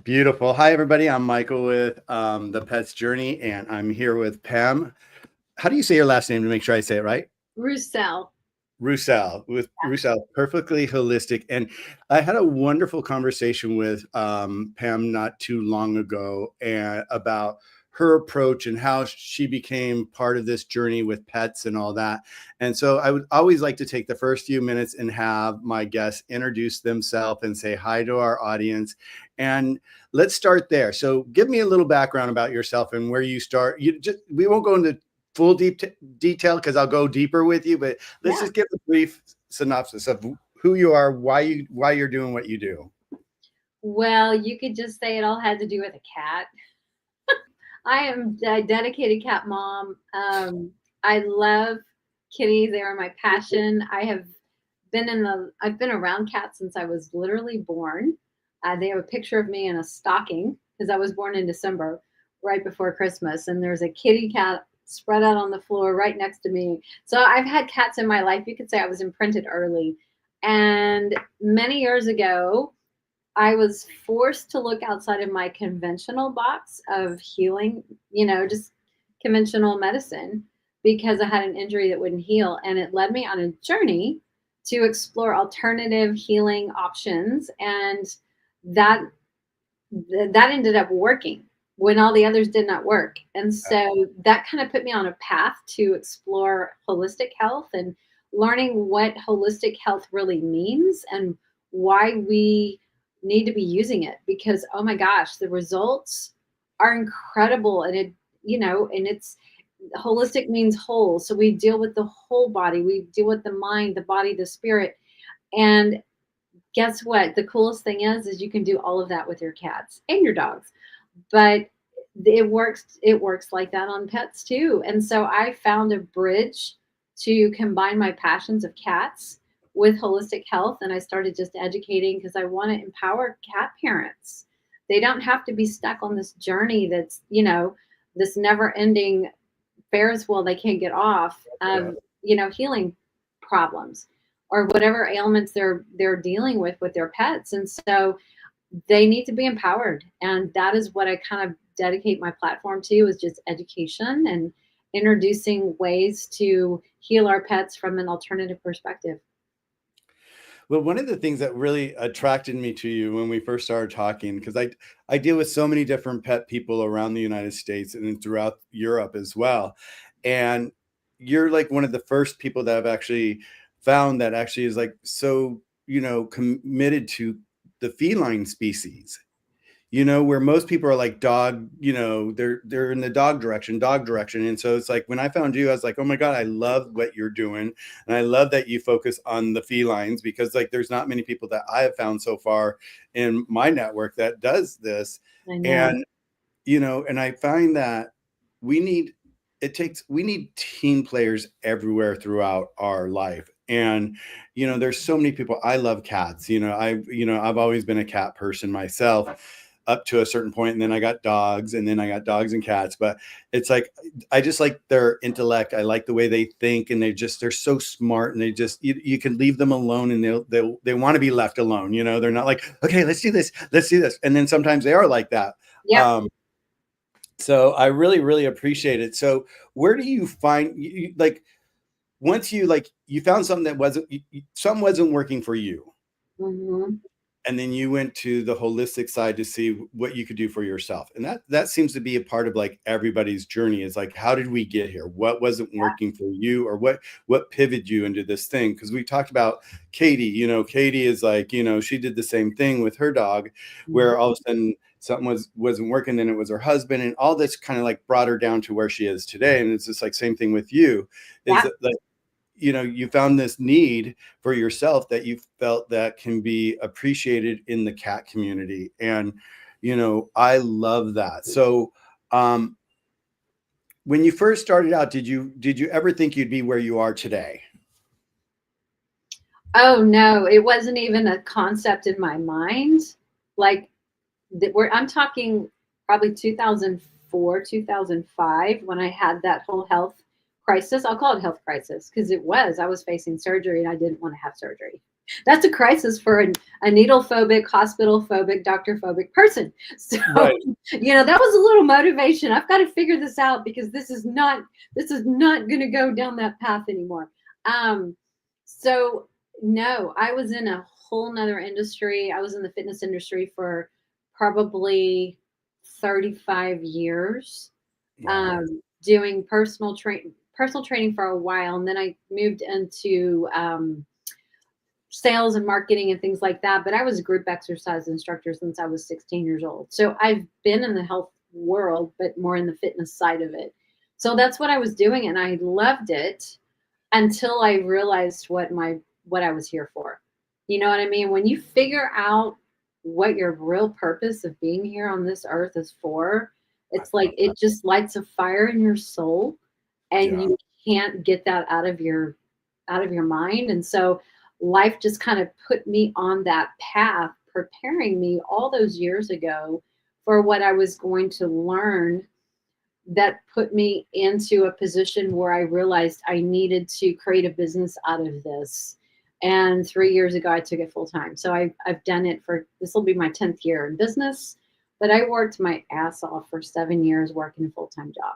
Beautiful. Hi, everybody. I'm Michael with The Pet's Journey, and I'm here with Pam. How do you say your last name to make sure I say it right? Roussell. Roussell, with Roussell, Perfectly Holistic. And I had a wonderful conversation with Pam not too long ago and about her approach and how she became part of this journey with pets and all that. And so I would always like to take the first few minutes and have my guests introduce themselves and say hi to our audience. And let's start there. So give me a little background about yourself and where you start. We won't go into full detail because I'll go deeper with you, but let's Yeah. just give a brief synopsis of who you are, why you're doing what you do. Well, you could just say it all had to do with a cat. I am a dedicated cat mom. I love kitties. They are my passion. I've been around cats since I was literally born. They have a picture of me in a stocking because I was born in December, right before Christmas. And there's a kitty cat spread out on the floor right next to me. So I've had cats in my life. You could say I was imprinted early. And many years ago, I was forced to look outside of my conventional box of healing, just conventional medicine because I had an injury that wouldn't heal. And it led me on a journey to explore alternative healing options. And that that ended up working when all the others did not work. And so that kind of put me on a path to explore holistic health and learning what holistic health really means and why we need to be using it because oh my gosh, the results are incredible. And it's holistic means whole, so we deal with the whole body, we deal with the mind, the body, the spirit. And guess what? The coolest thing is you can do all of that with your cats and your dogs. But it works like that on pets too. And so I found a bridge to combine my passions of cats with holistic health, and I started just educating because I want to empower cat parents. They don't have to be stuck on this journey that's, this never-ending Ferris wheel they can't get off of, healing problems or whatever ailments they're dealing with their pets. And so they need to be empowered. And that is what I kind of dedicate my platform to, is just education and introducing ways to heal our pets from an alternative perspective. Well, one of the things that really attracted me to you when we first started talking, because I deal with so many different pet people around the United States and throughout Europe as well. And you're like one of the first people that I've actually found that actually is like so, committed to the feline species. Where most people are like dog, they're in the dog direction. And so it's like when I found you, I was like, oh my God, I love what you're doing. And I love that you focus on the felines because like there's not many people that I have found so far in my network that does this. I know. And and I find that we need we need team players everywhere throughout our life. And there's so many people. I love cats. I've always been a cat person myself up to a certain point, and then I got dogs, and then I got dogs and cats. But it's like I just like their intellect. I like the way they think, and they're so smart, and you can leave them alone, and they want to be left alone. They're not like, okay, let's do this, and then sometimes they are like that. Yep. So I really, really appreciate it. So where do you find like once you found something that something wasn't working for you, Hmm. and then you went to the holistic side to see what you could do for yourself, and that seems to be a part of like everybody's journey is like, how did we get here? What wasn't working for you, or what pivoted you into this thing? Because we talked about Katie. Katie is like, she did the same thing with her dog, where all of a sudden something wasn't working, then it was her husband, and all this kind of like brought her down to where she is today. And it's just like same thing with you, is Yeah. that like you found this need for yourself that you felt that can be appreciated in the cat community. And I love that. So when you first started out, did you ever think you'd be where you are today? Oh no, it wasn't even a concept in my mind. Like I'm talking probably 2004, 2005 when I had that whole health crisis. I'll call it health crisis because it was. I was facing surgery and I didn't want to have surgery. That's a crisis for a needle phobic, hospital phobic, doctor phobic person. So, Right. that was a little motivation. I've got to figure this out because this is not going to go down that path anymore. Um, so no, I was in a whole nother industry. I was in the fitness industry for probably 35 years, Wow. doing personal training for a while, and then I moved into sales and marketing and things like that. But I was a group exercise instructor since I was 16 years old. So I've been in the health world, but more in the fitness side of it. So that's what I was doing, and I loved it until I realized what I was here for. You know what I mean? When you figure out what your real purpose of being here on this earth is for, I it's like love that. it just lights a fire in your soul, and Yeah. you can't get that out of your mind. And so life just kind of put me on that path, preparing me all those years ago for what I was going to learn, that put me into a position where I realized I needed to create a business out of this. And 3 years ago, I took it full time. So I've done it for, this will be my 10th year in business, but I worked my ass off for 7 years working a full time job.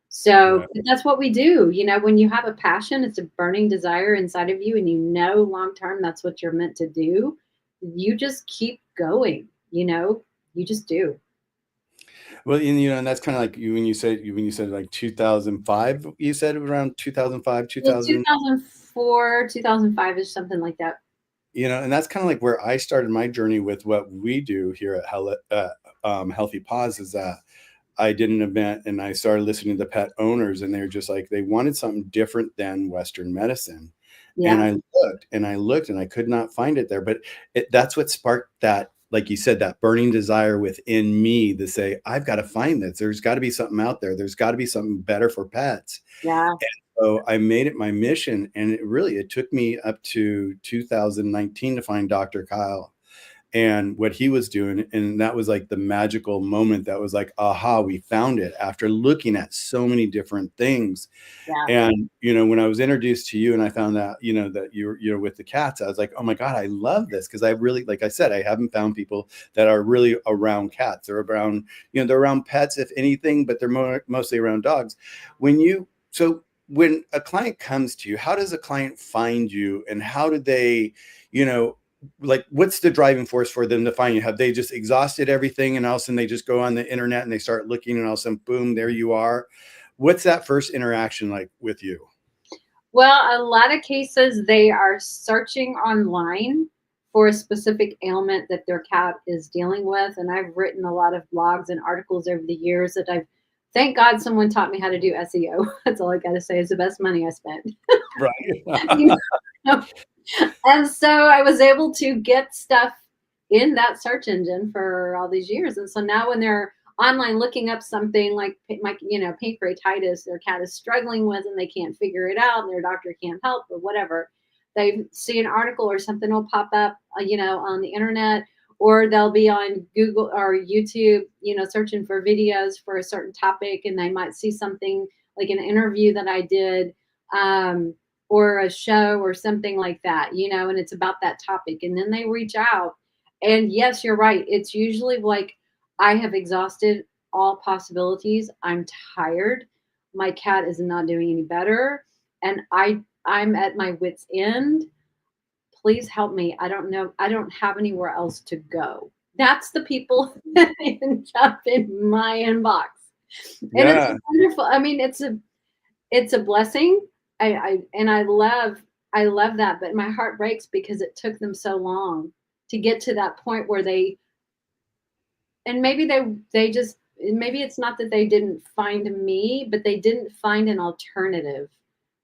So Yeah. that's what we do. When you have a passion, it's a burning desire inside of you, and long term that's what you're meant to do. You just keep going, you just do. Well, and that's kind of like when you said like 2005, you said around 2005, Yeah, 2000. 2004, 2005 is something like that. And that's kind of like where I started my journey with what we do here at Healthy Paws, is that I did an event and I started listening to pet owners, and they're just like, they wanted something different than Western medicine. And Yeah, I looked and I could not find it there. But that's what sparked that, like you said, that burning desire within me to say, I've got to find this. There's got to be something out there. There's got to be something better for pets. yeah, So I made it my mission, and it took me up to 2019 to find Dr. Kyle and what he was doing. And that was like the magical moment that was like, aha, we found it after looking at so many different things. yeah, And when I was introduced to you and I found out, that you're with the cats, I was like, oh my God, I love this. Because I really, like I said, I haven't found people that are really around cats. They're around, they're around pets, if anything, but they're mostly around dogs. When a client comes to you, how does a client find you, and how do they, you know, like, what's the driving force for them to find you? Have they just exhausted everything and all of a sudden they just go on the internet and they start looking, and all of a sudden, boom, there you are? What's that first interaction like with you? Well, a lot of cases, they are searching online for a specific ailment that their cat is dealing with. And I've written a lot of blogs and articles over the years that thank God someone taught me how to do SEO. That's all I got to say. It's the best money I spent. Right. You know? And so I was able to get stuff in that search engine for all these years. And so now when they're online looking up something like pancreatitis, their cat is struggling with and they can't figure it out and their doctor can't help or whatever, they see an article or something will pop up, on the internet, or they'll be on Google or YouTube, searching for videos for a certain topic, and they might see something like an interview that I did. Or a show or something like that, and it's about that topic. And then they reach out. And yes, you're right. It's usually like, I have exhausted all possibilities. I'm tired. My cat is not doing any better. And I'm at my wit's end. Please help me. I don't know. I don't have anywhere else to go. That's the people that end up in my inbox. And it's Yeah. wonderful. I mean, it's a blessing. I love that, but my heart breaks because it took them so long to get to that point where and maybe they just, maybe it's not that they didn't find me, but they didn't find an alternative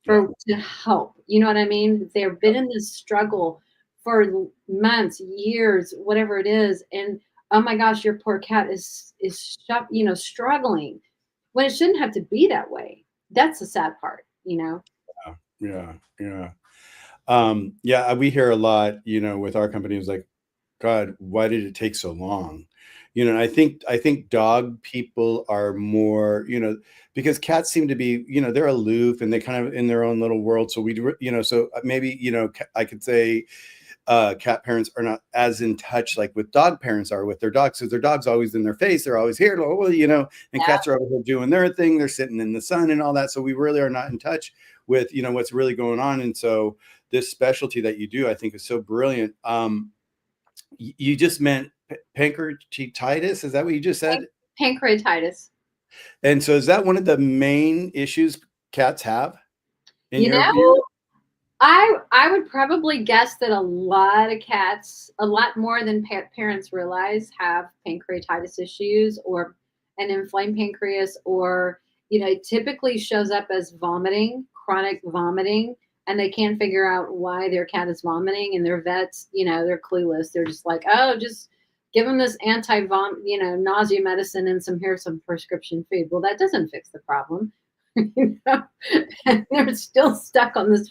Yeah. to help. You know what I mean? They've been in this struggle for months, years, whatever it is, and oh my gosh, your poor cat struggling when it shouldn't have to be that way. That's the sad part. Yeah. Yeah. Yeah. We hear a lot, with our company, is like, God, why did it take so long? And I think dog people are more, because cats seem to be, they're aloof and they kind of in their own little world. So maybe, I could say, cat parents are not as in touch like with dog parents are with their dogs, because their dog's always in their face, they're always here, you know, and cats are over here doing their thing, they're sitting in the sun and all that. So we really are not in touch with, you know, what's really going on. And so this specialty that you do, I think, is so brilliant. You just meant pancreatitis, is that what you just said? Pancreatitis. And so is that one of the main issues cats have, in You your know, view? I would probably guess that a lot of cats, a lot more than parents realize, have pancreatitis issues or an inflamed pancreas, or, you know, it typically shows up as vomiting, chronic vomiting, and they can't figure out why their cat is vomiting, and their vets, you know, they're clueless. They're just like, oh, just give them this anti-vom, you know, nausea medicine and here's some prescription food. Well, that doesn't fix the problem. You know? And they're still stuck on this,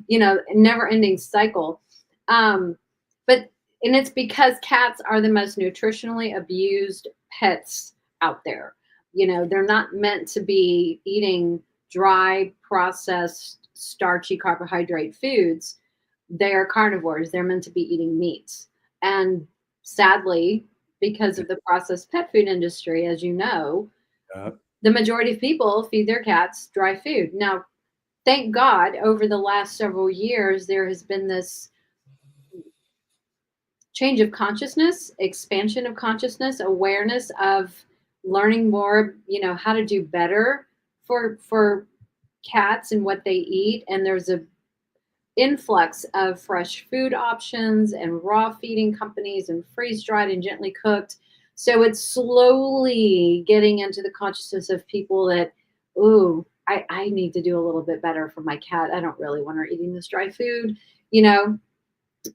you know, never-ending cycle. But and it's because cats are the most nutritionally abused pets out there. You know, they're not meant to be eating dry, processed, starchy carbohydrate foods. They are carnivores. They're meant to be eating meats. And sadly, because of the processed pet food industry, as you know, Uh, the majority of people feed their cats dry food. Now, thank God, over the last several years, there has been this change of consciousness, expansion of consciousness, awareness of learning more, you know, how to do better for cats and what they eat. And there's a influx of fresh food options and raw feeding companies and freeze dried and gently cooked. So it's slowly getting into the consciousness of people that, ooh, I need to do a little bit better for my cat. I don't really want her eating this dry food, you know?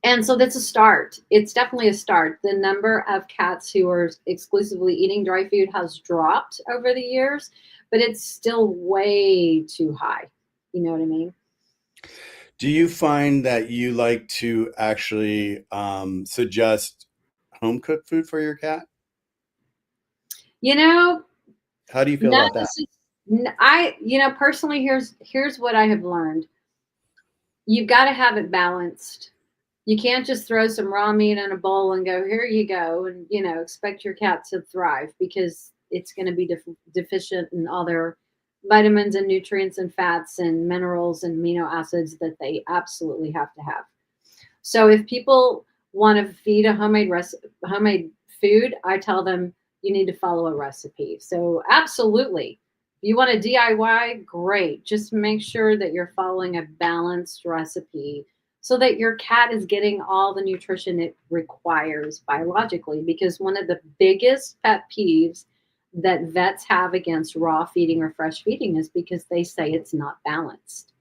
And so that's a start. It's definitely a start. The number of cats who are exclusively eating dry food has dropped over the years, but it's still way too high. You know what I mean? do you find that you like to actually suggest home cooked food for your cat? You know, How do you feel not about that? you know, personally, here's what I have learned. You've got to have it balanced. You can't just throw some raw meat in a bowl and go, here you go, and, you know, expect your cat to thrive, because it's going to be deficient in all their vitamins and nutrients and fats and minerals and amino acids that they absolutely have to have. So if people want to feed a homemade food, I tell them you need to follow a recipe. So absolutely. If you want to DIY, great. Just make sure that you're following a balanced recipe so that your cat is getting all the nutrition it requires biologically. Because one of the biggest pet peeves that vets have against raw feeding or fresh feeding is because they say it's not balanced.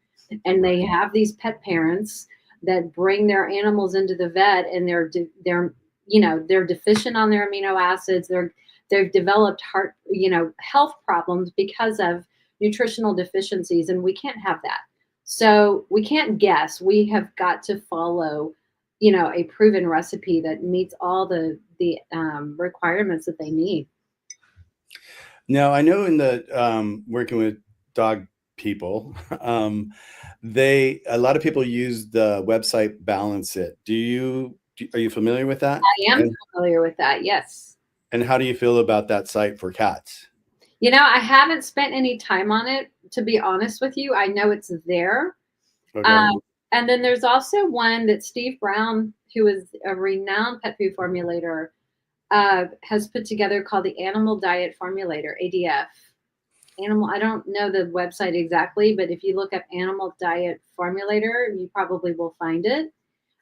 And they have these pet parents that bring their animals into the vet, and they're you know, they're deficient on their amino acids. They've developed heart, you know, health problems because of nutritional deficiencies, and we can't have that. So we can't guess. We have got to follow, you know, a proven recipe that meets all the requirements that they need. Now, I know in the working with dog people, a lot of people use the website Balance It. Are you familiar with that? I am And familiar with that. Yes. how do you feel about that site for cats? You know, I haven't spent any time on it, to be honest with you. I know it's there. Okay. Um, and then there's also one that Steve Brown, who is a renowned pet food formulator, has put together called the Animal Diet Formulator, ADF. I don't know the website exactly, but if you look up Animal Diet Formulator, you probably will find it.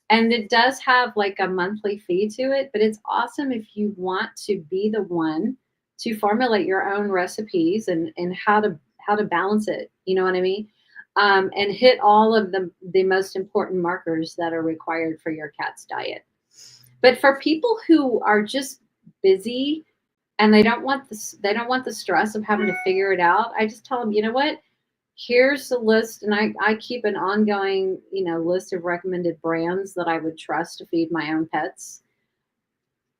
And it does have like a monthly fee to it, but it's awesome if you want to be the one to formulate your own recipes and how to balance it. You know what I mean? And hit all of the most important markers that are required for your cat's diet. But for people who are just busy and they don't want the stress of having to figure it out, I just tell them, you know what? Here's the list, and I keep an ongoing, you know, list of recommended brands that I would trust to feed my own pets.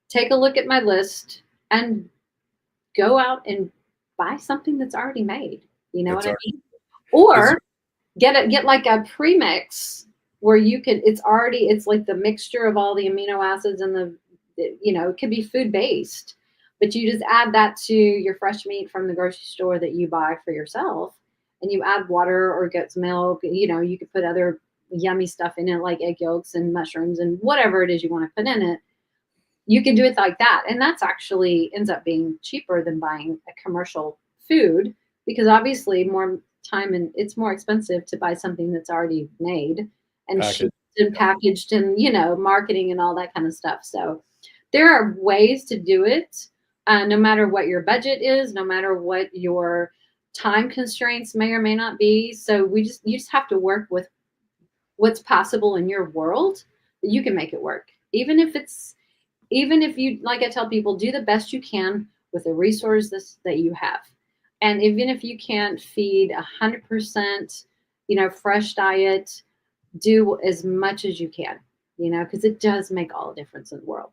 Take a look at my list and go out and buy something that's already made. You know what That's I our, mean? is Or get like a premix where you can, it's like the mixture of all the amino acids and it could be food based, but you just add that to your fresh meat from the grocery store that you buy for yourself, and you add water or goat's milk. You could put other yummy stuff in it like egg yolks and mushrooms and whatever it is you want to put in it. You can do it like that, and that's actually ends up being cheaper than buying a commercial food, because obviously more time, and it's more expensive to buy something that's already made and Package. shipped and packaged and marketing and all that kind of stuff. So there are ways to do it, no matter what your budget is, no matter what your time constraints may or may not be. So you just have to work with what's possible in your world. You can make it work, even if you, like I tell people, do the best you can with the resources that you have. And even if you can't feed 100%, fresh diet, do as much as you can, because it does make all the difference in the world.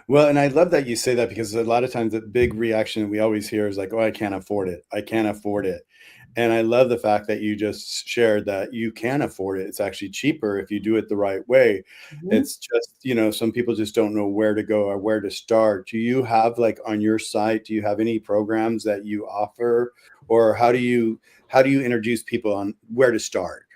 Well, and I love that you say that, because a lot of times the big reaction we always hear is like, "Oh, I can't afford it. I can't afford it." And I love the fact that you just shared that you can afford it. It's actually cheaper if you do it the right way. Mhm. It's just, some people just don't know where to go or where to start. Do you have, like, on your site, do you have any programs that you offer, or how do you introduce people on where to start?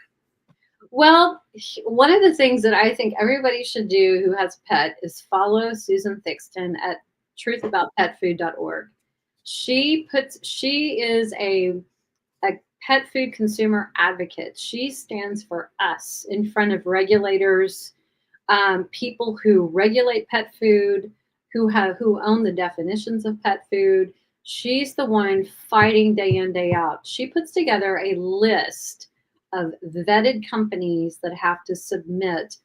Well, one of the things that I think everybody should do who has a pet is follow Susan Thixton at truthaboutpetfood.org. She is a pet food consumer advocate. She stands for us in front of regulators, people who regulate pet food, who own the definitions of pet food. She's the one fighting day in, day out. She puts together a list of vetted companies that have to submit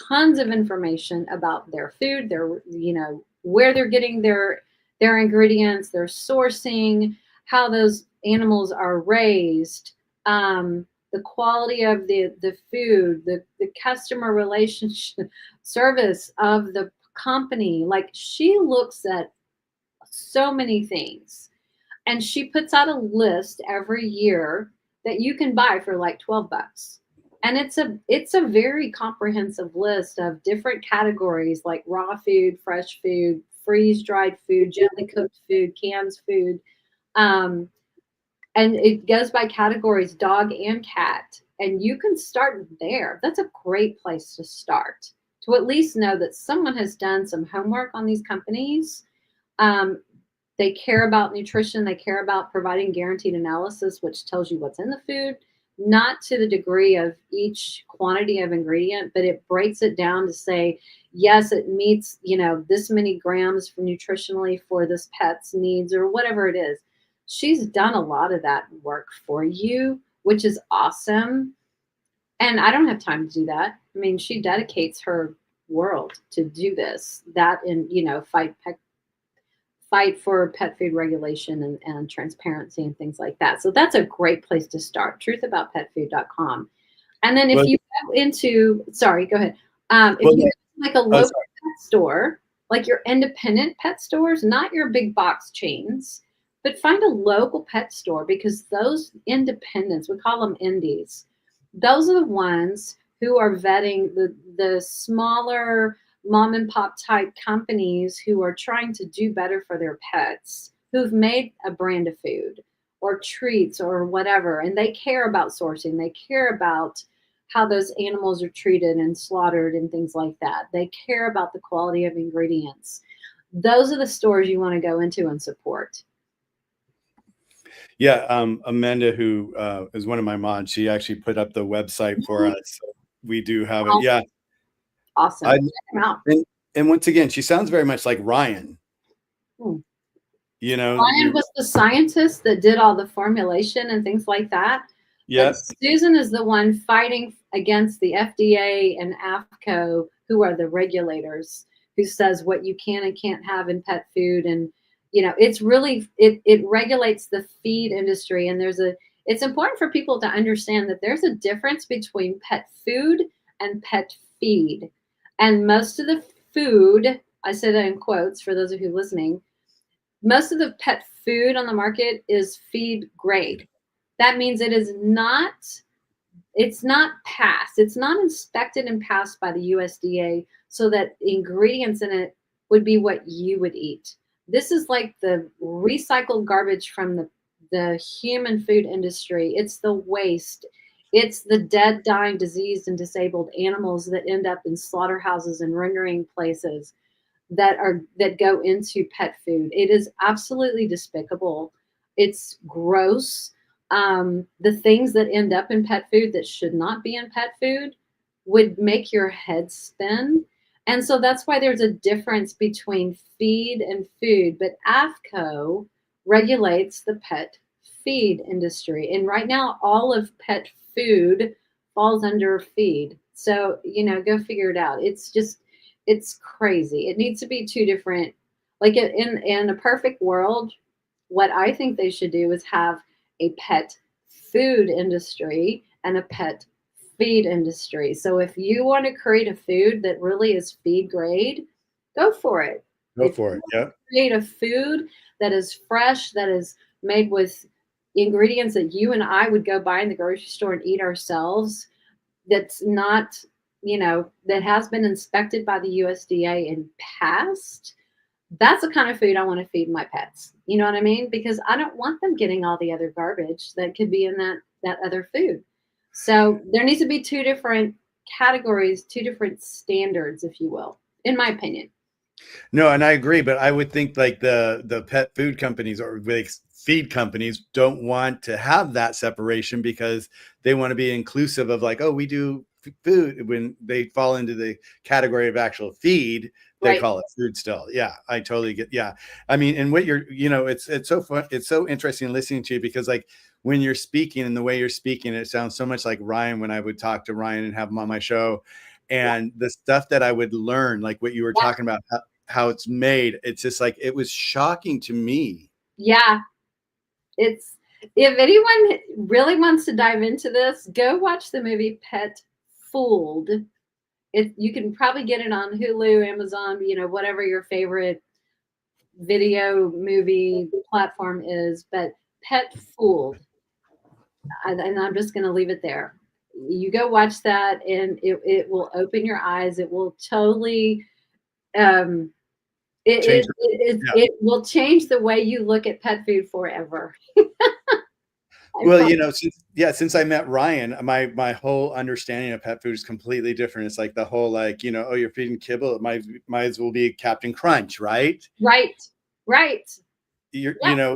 tons of information about their food, where they're getting their ingredients, their sourcing, how those animals are raised, the quality of the food, the customer relationship service of the company. Like, she looks at so many things, and she puts out a list every year that you can buy for like $12. And it's a very comprehensive list of different categories like raw food, fresh food, freeze dried food, gently cooked food, canned food. Um, and it goes by categories, dog and cat. And you can start there. That's a great place to start, to at least know that someone has done some homework on these companies. Um, they care about nutrition. They care about providing guaranteed analysis, which tells you what's in the food, not to the degree of each quantity of ingredient, but it breaks it down to say, yes, it meets, this many grams for nutritionally for this pet's needs or whatever it is. She's done a lot of that work for you, which is awesome. And I don't have time to do that. I mean, she dedicates her world to do this, that, and, fight for pet food regulation and transparency and things like that. So that's a great place to start, truthaboutpetfood.com. And then if Well, you go into, sorry, go ahead. If well, you go to like a oh, local pet store, like your independent pet stores, not your big box chains, but find a local pet store, because those independents, we call them indies, those are the ones who are vetting the smaller mom and pop type companies who are trying to do better for their pets, who've made a brand of food or treats or whatever, and they care about sourcing, they care about how those animals are treated and slaughtered and things like that, they care about the quality of ingredients. Those are the stores you want to go into and support. yeah, Amanda, who is one of my mods, she actually put up the website for us. So we do have it. Yeah, Awesome. I Check them out. and and once again, she sounds very much like Ryan. Hmm. You know, Ryan was the scientist that did all the formulation and things like that. But yeah, Susan is the one fighting against the FDA and AFCO, who are the regulators, who says what you can and can't have in pet food. And, it's really, it regulates the feed industry. And it's important for people to understand that there's a difference between pet food and pet feed. And most of the food, I say that in quotes for those of you listening, most of the pet food on the market is feed grade. That means it's not passed. It's not inspected and passed by the USDA so that ingredients in it would be what you would eat. This is like the recycled garbage from the human food industry. It's the waste. It's the dead, dying, diseased, and disabled animals that end up in slaughterhouses and rendering places that go into pet food. It is absolutely despicable. It's gross. The things that end up in pet food that should not be in pet food would make your head spin. And so that's why there's a difference between feed and food. But AFCO regulates the pet feed industry. And right now, all of pet food falls under feed. So, go figure it out. It's crazy. It needs to be two different, like in a perfect world, what I think they should do is have a pet food industry and a pet feed industry. So if you want to create a food that really is feed grade, go for it. Go If for you it. want Yep. to create a food that is fresh, that is made with ingredients that you and I would go buy in the grocery store and eat ourselves, that's not, that has been inspected by the USDA and passed, that's the kind of food I want to feed my pets. You know what I mean? Because I don't want them getting all the other garbage that could be in that other food. So there needs to be two different categories, two different standards, if you will, in my opinion. No, and I agree, but I would think like the pet food companies or like feed companies don't want to have that separation because they want to be inclusive of like, oh, we do food. When they fall into the category of actual feed, they Right. call it food still. Yeah, I totally get. Yeah, I mean, and what you're, it's so fun. It's so interesting listening to you because like when you're speaking and the way you're speaking, it sounds so much like Ryan when I would talk to Ryan and have him on my show, Yeah. and the stuff that I would learn, like what you were Yeah. talking about, how it's made. It's just like it was shocking to me. Yeah. It's If anyone really wants to dive into this, go watch the movie Pet Fooled. You can probably get it on Hulu, Amazon, whatever your favorite video movie platform is, but Pet Fooled. And I'm just going to leave it there. You go watch that and it will open your eyes. It will totally, um, Change. Yeah. it will change the way you look at pet food forever. I Well, promise. since I met Ryan, my whole understanding of pet food is completely different. It's like the whole like, oh, you're feeding kibble. It might as well be Captain Crunch, right? Right. Right. You're, Yeah.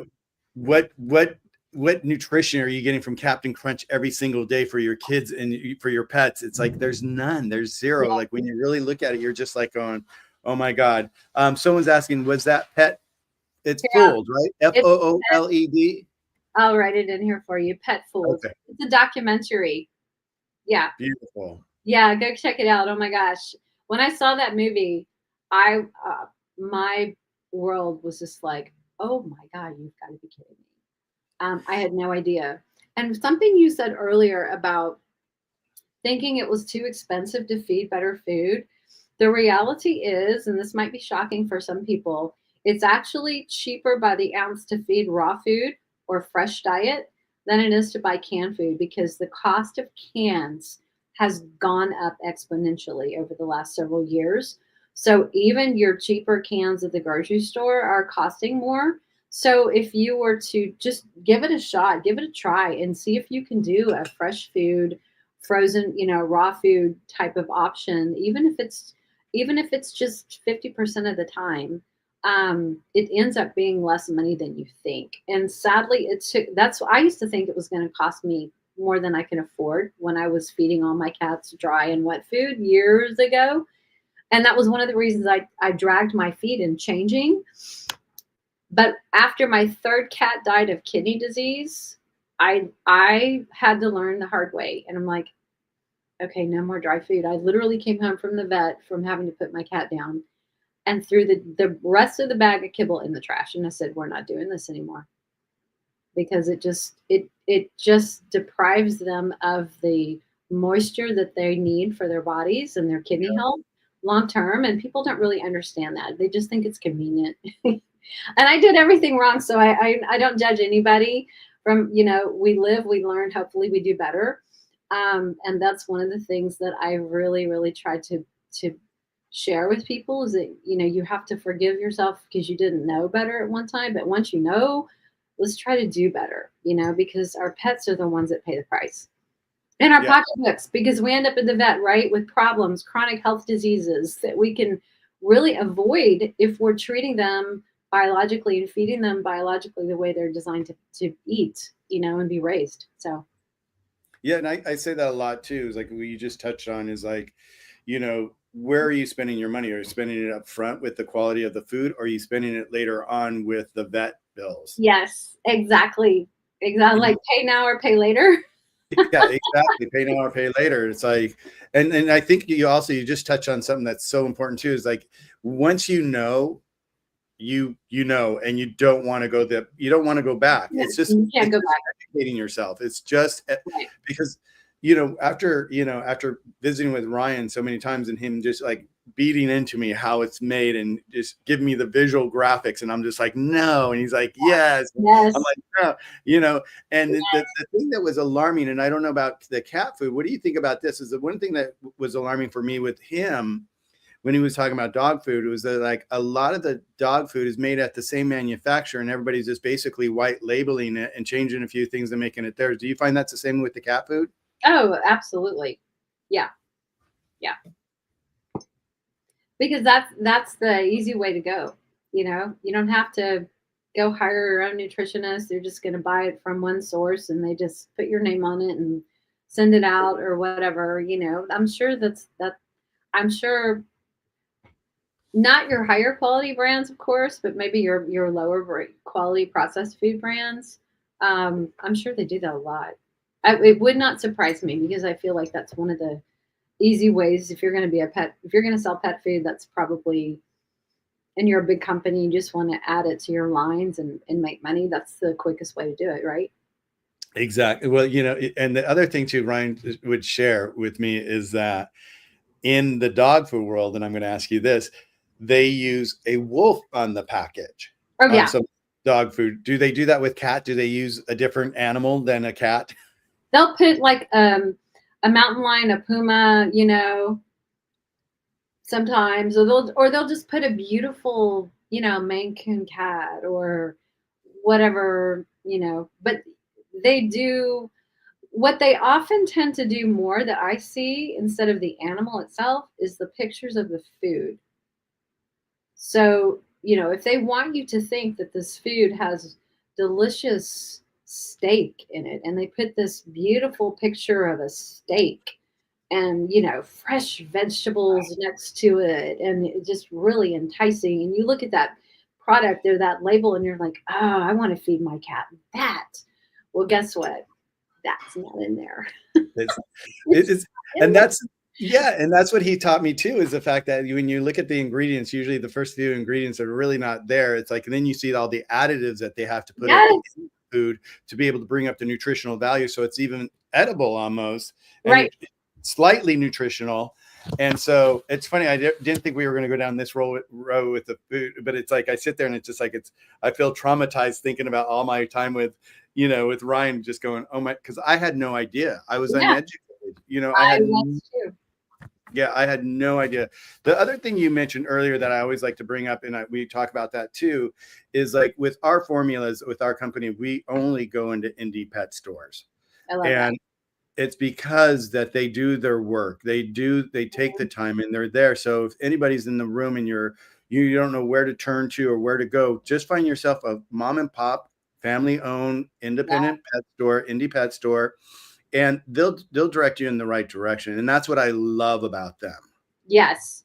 what nutrition are you getting from Captain Crunch every single day for your kids and for your pets? It's like there's none, there's zero. Yeah. Like when you really look at it, you're just like going, oh my God. Someone's asking, was that pet? It's Yeah. fooled, right? F It's O O L E D. I'll write it in here for you. Pet Fooled. Okay, It's a documentary. Yeah. beautiful. Yeah, go check it out. Oh my gosh. When I saw that movie, I my world was just like, "Oh my God, you've got to be kidding me." I had no idea. And something you said earlier about thinking it was too expensive to feed better food. The reality is, and this might be shocking for some people, it's actually cheaper by the ounce to feed raw food or fresh diet than it is to buy canned food because the cost of cans has gone up exponentially over the last several years. So even your cheaper cans at the grocery store are costing more. So if you were to just give it a shot, give it a try and see if you can do a fresh food, frozen, raw food type of option, even if it's just 50% of the time, it ends up being less money than you think. And sadly, that's I used to think it was going to cost me more than I can afford when I was feeding all my cats dry and wet food years ago. And that was one of the reasons I dragged my feet in changing. But after my third cat died of kidney disease, I had to learn the hard way. And I'm like, okay, no more dry food. I literally came home from the vet from having to put my cat down and threw the rest of the bag of kibble in the trash. And I said, we're not doing this anymore because it just deprives them of the moisture that they need for their bodies and their kidney health long term. And people don't really understand that. They just think it's convenient. And I did everything wrong. So I don't judge anybody from, we live, we learn, hopefully we do better. And that's one of the things that I really, really try to share with people is that, you have to forgive yourself because you didn't know better at one time. But once you know, let's try to do better, because our pets are the ones that pay the price. And our Yeah. pocketbooks, because we end up in the vet, right, with problems, chronic health diseases that we can really avoid if we're treating them biologically and feeding them biologically the way they're designed to eat, and be raised. So, Yeah, and I say that a lot too. Is like what you just touched on is like, where are you spending your money? Are you spending it up front with the quality of the food, or are you spending it later on with the vet bills? yes, exactly. Exactly. And Like pay now or pay later. yeah, exactly. Pay now or pay later. It's like, and I think you just touched on something that's so important too. Is like once you know, and you don't want to go back. Yeah, It's just you can't it's go just back. educating yourself. It's just Right. because after visiting with Ryan so many times and him just like beating into me how it's made and just give me the visual graphics, and I'm just like no, and he's like yes, I'm Yes. like no, and the thing that was alarming, and I don't know about the cat food, what do you think about this, is the one thing that was alarming for me with him when he was talking about dog food, it was that like a lot of the dog food is made at the same manufacturer and everybody's just basically white labeling it and changing a few things and making it theirs. Do you find that's the same with the cat food? Oh, absolutely. Yeah. Yeah. Because that's the easy way to go. You don't have to go hire your own nutritionist. They're just going to buy it from one source and they just put your name on it and send it out or whatever. I'm sure I'm sure not your higher quality brands, of course, but maybe your lower quality processed food brands. I'm sure they do that a lot. It would not surprise me because I feel like that's one of the easy ways if you're going to be if you're going to sell pet food, that's probably, and you're a big company, you just want to add it to your lines and make money. That's the quickest way to do it, right? Exactly. Well, and the other thing too, Ryan would share with me is that in the dog food world, and I'm going to ask you this, they use a wolf on the package Oh on yeah. some dog food. Do they do that with cat? Do they use a different animal than a cat? They'll put like a mountain lion, a puma, sometimes, or they'll just put a beautiful, Maine Coon cat or whatever, but they do what they often tend to do more that I see instead of the animal itself is the pictures of the food. So, if they want you to think that this food has delicious steak in it, and they put this beautiful picture of a steak and, fresh vegetables next to it, and it's just really enticing. And you look at that product or that label, and you're like, oh, I want to feed my cat that. Well, guess what? That's not in there. It's, It's it's not in and there. that's yeah, and that's what he taught me too, is the fact that when you look at the ingredients, usually the first few ingredients are really not there. It's like, and then you see all the additives that they have to put at the Yes. end of the food to be able to bring up the nutritional value. So it's even edible almost, and Right. it's slightly nutritional. And so it's funny. Didn't think we were going to go down this row with the food, but it's like I sit there and it's just like I feel traumatized thinking about all my time with Ryan, just going, oh my, because I had no idea. I was Yeah. uneducated. I I had was too. yeah, I had no idea. The other thing you mentioned earlier that I always like to bring up, and we talk about that too, is like with our formulas, with our company, we only go into indie pet stores. I love that. And it's because that they do their work. They take the time and they're there. So if anybody's in the room and you don't know where to turn to or where to go, just find yourself a mom and pop, family owned, Yeah. independent pet store, indie pet store, and they'll direct you in the right direction. And that's what I love about them. Yes.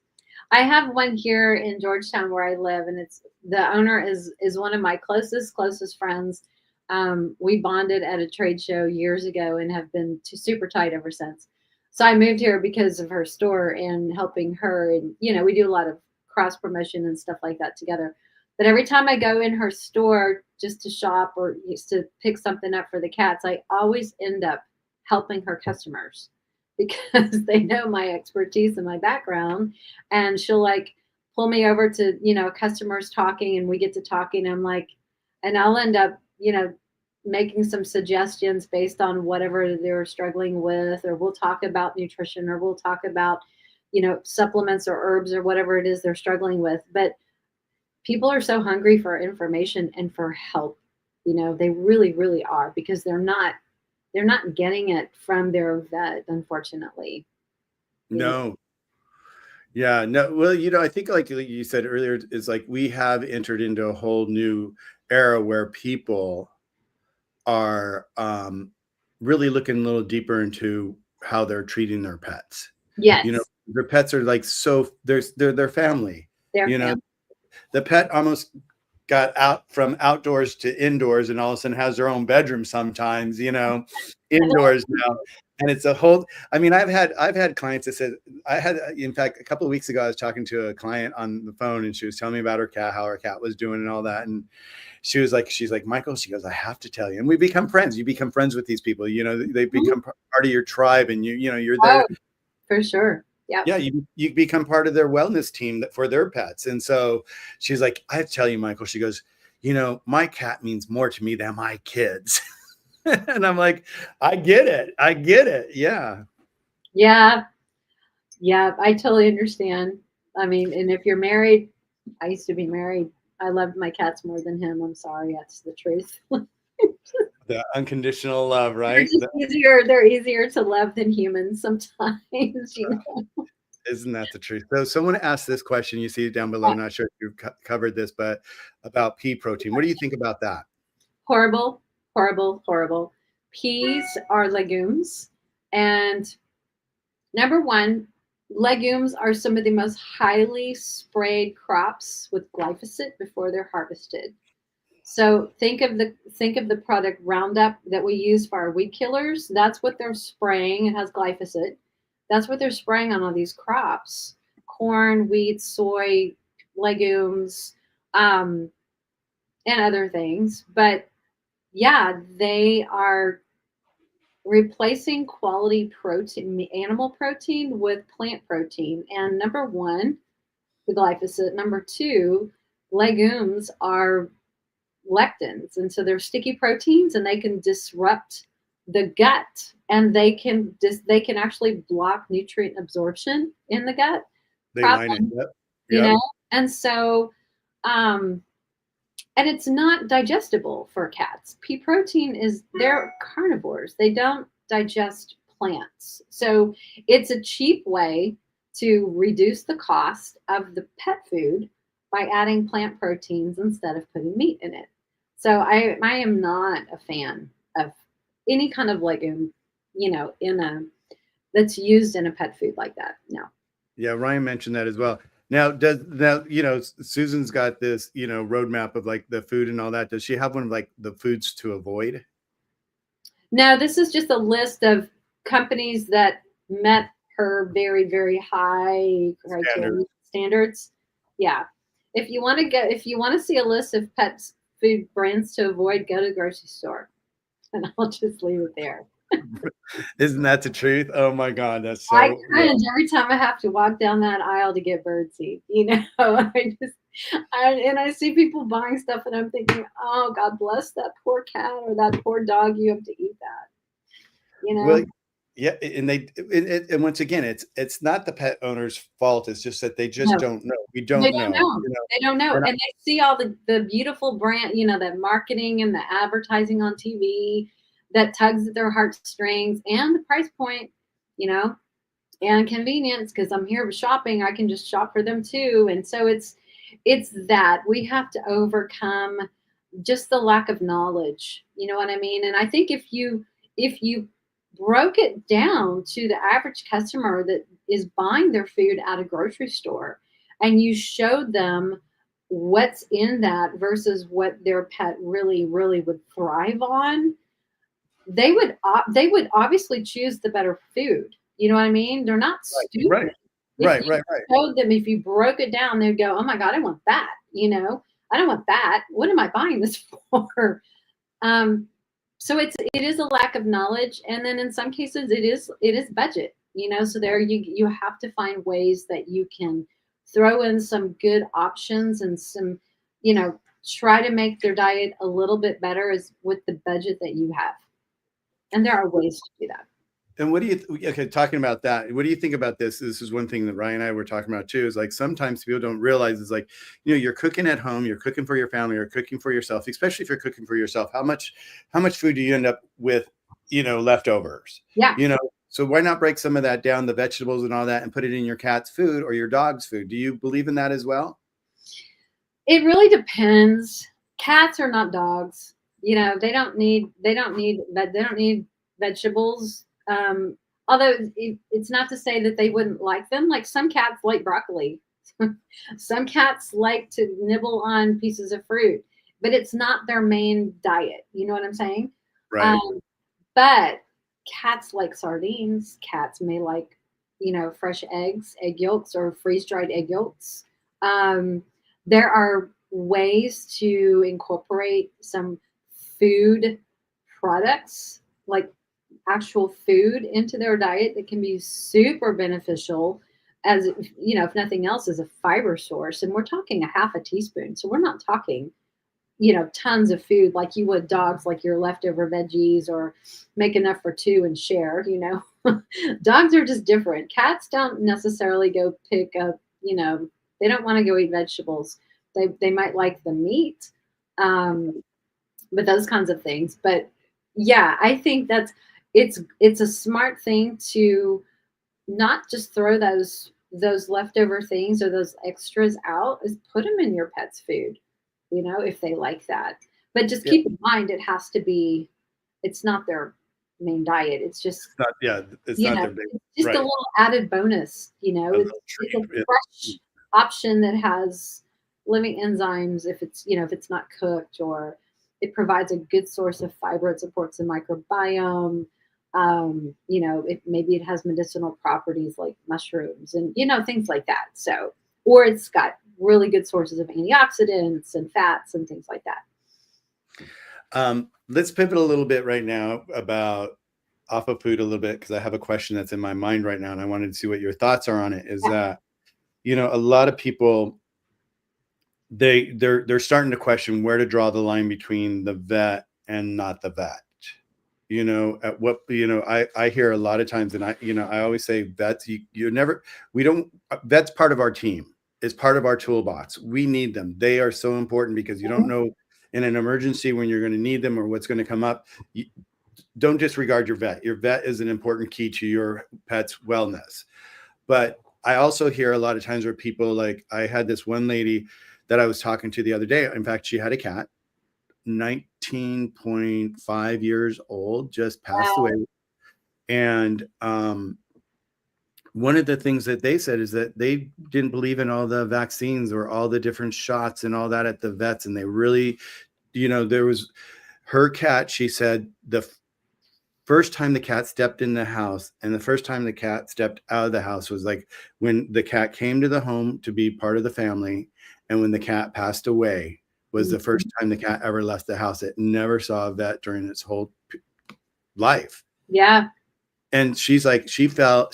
I have one here in Georgetown where I live, and it's the owner is one of my closest friends. We bonded at a trade show years ago and have been super tight ever since. So I moved here because of her store and helping her, and we do a lot of cross promotion and stuff like that together. But every time I go in her store just to shop or just to pick something up for the cats, I always end up helping her customers because they know my expertise and my background. And she'll like pull me over to, customers talking and we get to talking. I'm like, and I'll end up, making some suggestions based on whatever they're struggling with, or we'll talk about nutrition, or we'll talk about, supplements or herbs or whatever it is they're struggling with. But people are so hungry for information and for help. They really, really are, because they're not getting it from their vet, unfortunately. You know, No. Yeah, no. Well, I think like you said earlier, is like we have entered into a whole new era where people are really looking a little deeper into how they're treating their pets. You know, yes, their pets are like they're their family. their You know, family. the pet almost got out from outdoors to indoors and all of a sudden has their own bedroom sometimes, indoors now. And it's a whole, I mean, I've had clients that said, in fact, a couple of weeks ago, I was talking to a client on the phone and she was telling me about her cat, how her cat was doing and all that. And she's like, Michael, she goes, I have to tell you. And we become friends. You become friends with these people, they Mhm. become part of your tribe, and you're Oh, there. for sure. Yep. Yeah, you become part of their wellness team for their pets. And so she's like, I have to tell you, Michael, she goes, my cat means more to me than my kids. And I'm like, I get it. I get it. Yeah. Yeah. Yeah. I totally understand. I mean, and if you're married, I used to be married. I loved my cats more than him. I'm sorry. That's the truth. The unconditional love, They're right? just easier. They're easier to love than humans sometimes. Isn't that the truth? So someone asked this question, you see it down below. Not sure if you've covered this, but about pea protein. What do you think about that? Horrible, horrible, horrible. Peas are legumes. And number one, legumes are some of the most highly sprayed crops with glyphosate before they're harvested. So think of the product Roundup that we use for our weed killers. That's what they're spraying. It has glyphosate. That's what they're spraying on all these crops: corn, wheat, soy, legumes, um, and other things. But yeah, they are replacing quality protein, animal protein, with plant protein. And number one, the glyphosate. Number two, legumes are lectins, and so they're sticky proteins, and they can disrupt the gut, and they can actually block nutrient absorption in the gut They line it problem, up. you Yep. know. And so, um, and it's not digestible for cats. Pea protein they're carnivores. They don't digest plants. So it's a cheap way to reduce the cost of the pet food by adding plant proteins instead of putting meat in it. So I am not a fan of any kind of legume, in a that's used in a pet food like that. No. Yeah, Ryan mentioned that as well. Now, Susan's got this, roadmap of like the food and all that. Does she have one of like the foods to avoid? No, this is just a list of companies that met her very, very high Standard. criteria standards. Yeah. If you want to see a list of pet food brands to avoid, go to the grocery store. And I'll just leave it there. Isn't that the truth? Oh my God, that's I so cringe real. every time I have to walk down that aisle to get birdseed. I see people buying stuff, and I'm thinking, oh, God bless that poor cat or that poor dog. You have to eat that, you Well, know? yeah, and once again, it's not the pet owner's fault. It's just that they just No. don't know. We They don't don't know. know. They don't know. We're not, And they see all the beautiful brand, that marketing and the advertising on TV that tugs at their heartstrings, and the price point, you know, and convenience, because I'm here shopping. I can just shop for them too. And so it's that we have to overcome just the lack of knowledge. You know what I mean? And I think if you broke it down to the average customer that is buying their food at a grocery store, and you showed them what's in that versus what their pet really, really would thrive on, they would obviously choose the better food. You know what I mean? They're not right, stupid. If right, you right, right. showed them, if you broke it down, they'd go, "Oh my God, I want that." I don't want that. What am I buying this for? Um, so it is a lack of knowledge, and then in some cases it is budget. So there you have to find ways that you can throw in some good options and some, try to make their diet a little bit better is with the budget that you have. And there are ways to do that. And what do you okay, talking about that, what do you think about this? This is one thing that Ryan and I were talking about too, is like sometimes people don't realize is like, you're cooking at home, you're cooking for your family, you're cooking for yourself, especially if you're cooking for yourself. How much food do you end up with, leftovers? Yeah. So why not break some of that down, the vegetables and all that, and put it in your cat's food or your dog's food? Do you believe in that as well? It really depends. Cats are not dogs. They don't need vegetables. Although it's not to say that they wouldn't like them. Like some cats like broccoli. Some cats like to nibble on pieces of fruit, but it's not their main diet. You know what I'm saying? Right. Um, but cats like sardines. Cats may like, fresh eggs, egg yolks, or freeze dried egg yolks. Um, there are ways to incorporate some food products, like actual food, into their diet that can be super beneficial as, if nothing else, as a fiber source. And we're talking a half a teaspoon. So we're not talking, tons of food like you would dogs, like your leftover veggies, or make enough for two and share. Dogs are just different. Cats don't necessarily go pick up, they don't want to go eat vegetables. They might like the meat, um, but those kinds of things. But yeah, I think it's a smart thing to not just throw those leftover things or those extras out, is put them in your pet's food, if they like that. But just Yeah. keep in mind, it's not their main diet. It's just, Not, yeah, it's not their big, it's just a right. little added bonus. A little It's a treat. fresh option that has living enzymes if it's not cooked, or it provides a good source of fiber. It supports the microbiome. Maybe it has medicinal properties like mushrooms and things like that. So, or it's got really good sources of antioxidants and fats and things like that. Let's pivot a little bit right now about off of food a little bit, because I have a question that's in my mind right now, and I wanted to see what your thoughts are on it. Is Yeah. that a lot of people, they're starting to question where to draw the line between the vet and not the vet. At what, I hear a lot of times, and I always say vets, you never, we don't, vets part of our team, is part of our toolbox. We need them. They are so important, because you don't know in an emergency when you're going to need them or what's going to come up. Don't disregard your vet. Your vet is an important key to your pet's wellness. But I also hear a lot of times where people, like, I had this one lady that I was talking to the other day. In fact, she had a cat, 19.5 years old, just passed away. Wow. And one of the things that they said is that they didn't believe in all the vaccines or all the different shots and all that at the vets. And they really, there was her cat, she said, the first time the cat stepped in the house and the first time the cat stepped out of the house was like when the cat came to the home to be part of the family, and when the cat passed away was the first time the cat ever left the house. It never saw a vet during its whole life. Yeah. And she's like, she felt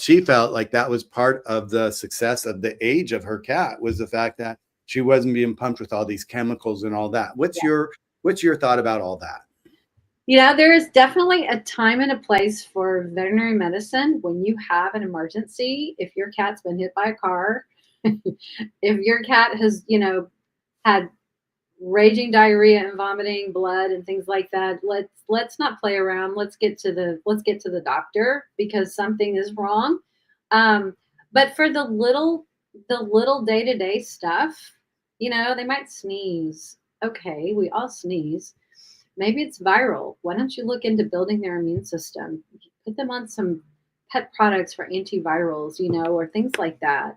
like that was part of the success of the age of her cat, was the fact that she wasn't being pumped with all these chemicals and all that. What's your thought about all that? There is definitely a time and a place for veterinary medicine when you have an emergency. If your cat's been hit by a car, if your cat has, had raging diarrhea and vomiting blood and things like that, let's not play around. Let's get to the doctor, because something is wrong. But for the little day-to-day stuff, they might sneeze. Okay, we all sneeze. Maybe it's viral. Why don't you look into building their immune system? Put them on some pet products for antivirals, or things like that.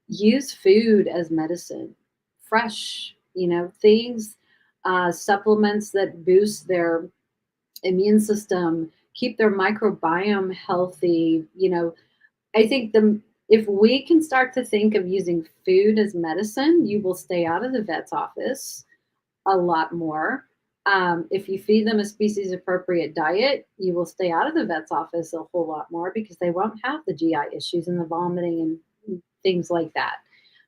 Use food as medicine, fresh, things, supplements that boost their immune system, keep their microbiome healthy. I think if we can start to think of using food as medicine, you will stay out of the vet's office a lot more. If you feed them a species appropriate diet, you will stay out of the vet's office a whole lot more, because they won't have the GI issues and the vomiting and things like that.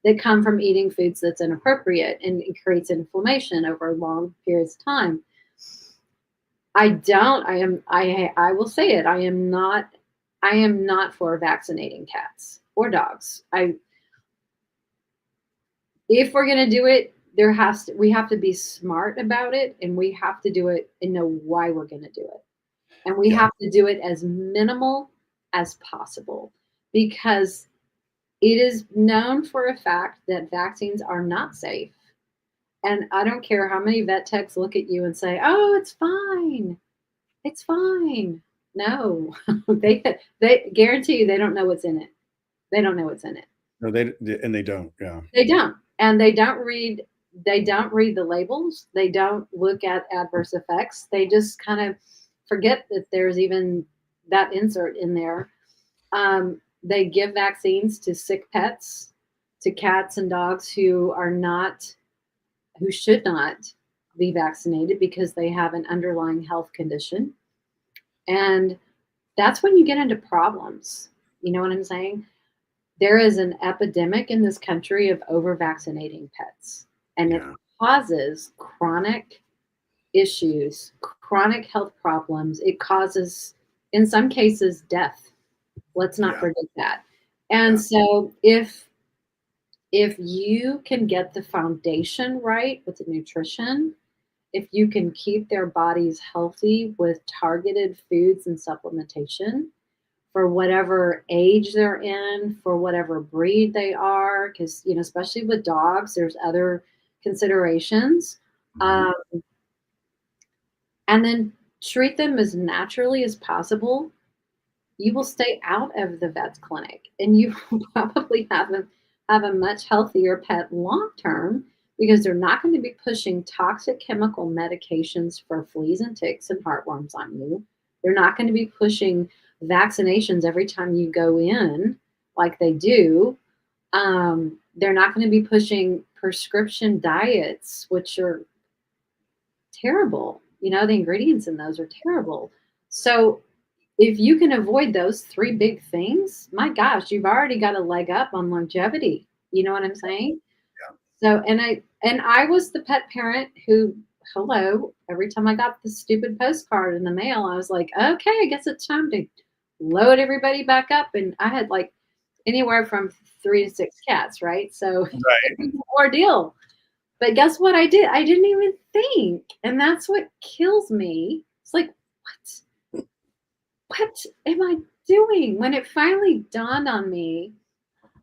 that come from eating foods that's inappropriate, and it creates inflammation over long periods of time. I will say it. I am not for vaccinating cats or dogs. If we're going to do it, we have to be smart about it, and we have to do it and know why we're going to do it. And we Yeah. have to do it as minimal as possible, because it is known for a fact that vaccines are not safe. And I don't care how many vet techs look at you and say, "Oh, it's fine. It's fine." No, they guarantee you they don't know what's in it. They don't know what's in it. No, they don't. Yeah. They don't. And they don't read the labels. They don't look at adverse effects. They just kind of forget that there's even that insert in there. They give vaccines to sick pets, to cats and dogs who should not be vaccinated because they have an underlying health condition. And that's when you get into problems. You know what I'm saying? There is an epidemic in this country of over vaccinating pets, and it Yeah. causes chronic issues, chronic health problems. It causes, in some cases, death. Let's not Yeah. forget that. And Yeah. so if you can get the foundation right with the nutrition, if you can keep their bodies healthy with targeted foods and supplementation for whatever age they're in, for whatever breed they are, because, especially with dogs, there's other considerations. Mhm. Um, and then treat them as naturally as possible. You will stay out of the vet's clinic, and you will probably have a much healthier pet long term, because they're not going to be pushing toxic chemical medications for fleas and ticks and heartworms on you. They're not going to be pushing vaccinations every time you go in like they do. They're not going to be pushing prescription diets, which are terrible. The ingredients in those are terrible. So if you can avoid those three big things, my gosh, you've already got a leg up on longevity. You know what I'm saying? Yeah. So, and I was the pet parent who, hello, every time I got the stupid postcard in the mail, I was like, okay, I guess it's time to load everybody back up. And I had like anywhere from 3 to 6 cats, right? So it Right. was an ordeal. But guess what I did? I didn't even think. And that's what kills me. It's like, what am I doing? When it finally dawned on me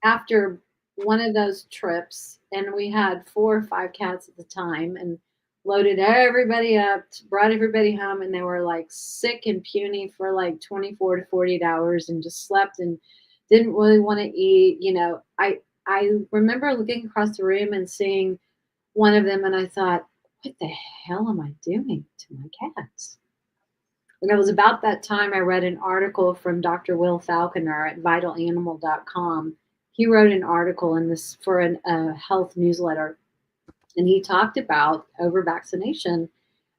after one of those trips, and we had 4 or 5 cats at the time, and loaded everybody up, brought everybody home, and they were like sick and puny for like 24 to 48 hours and just slept and didn't really want to eat. I remember looking across the room and seeing one of them, and I thought, what the hell am I doing to my cats? And it was about that time I read an article from Dr. Will Falconer at vitalanimal.com. He wrote an article in this for a health newsletter, and he talked about over vaccination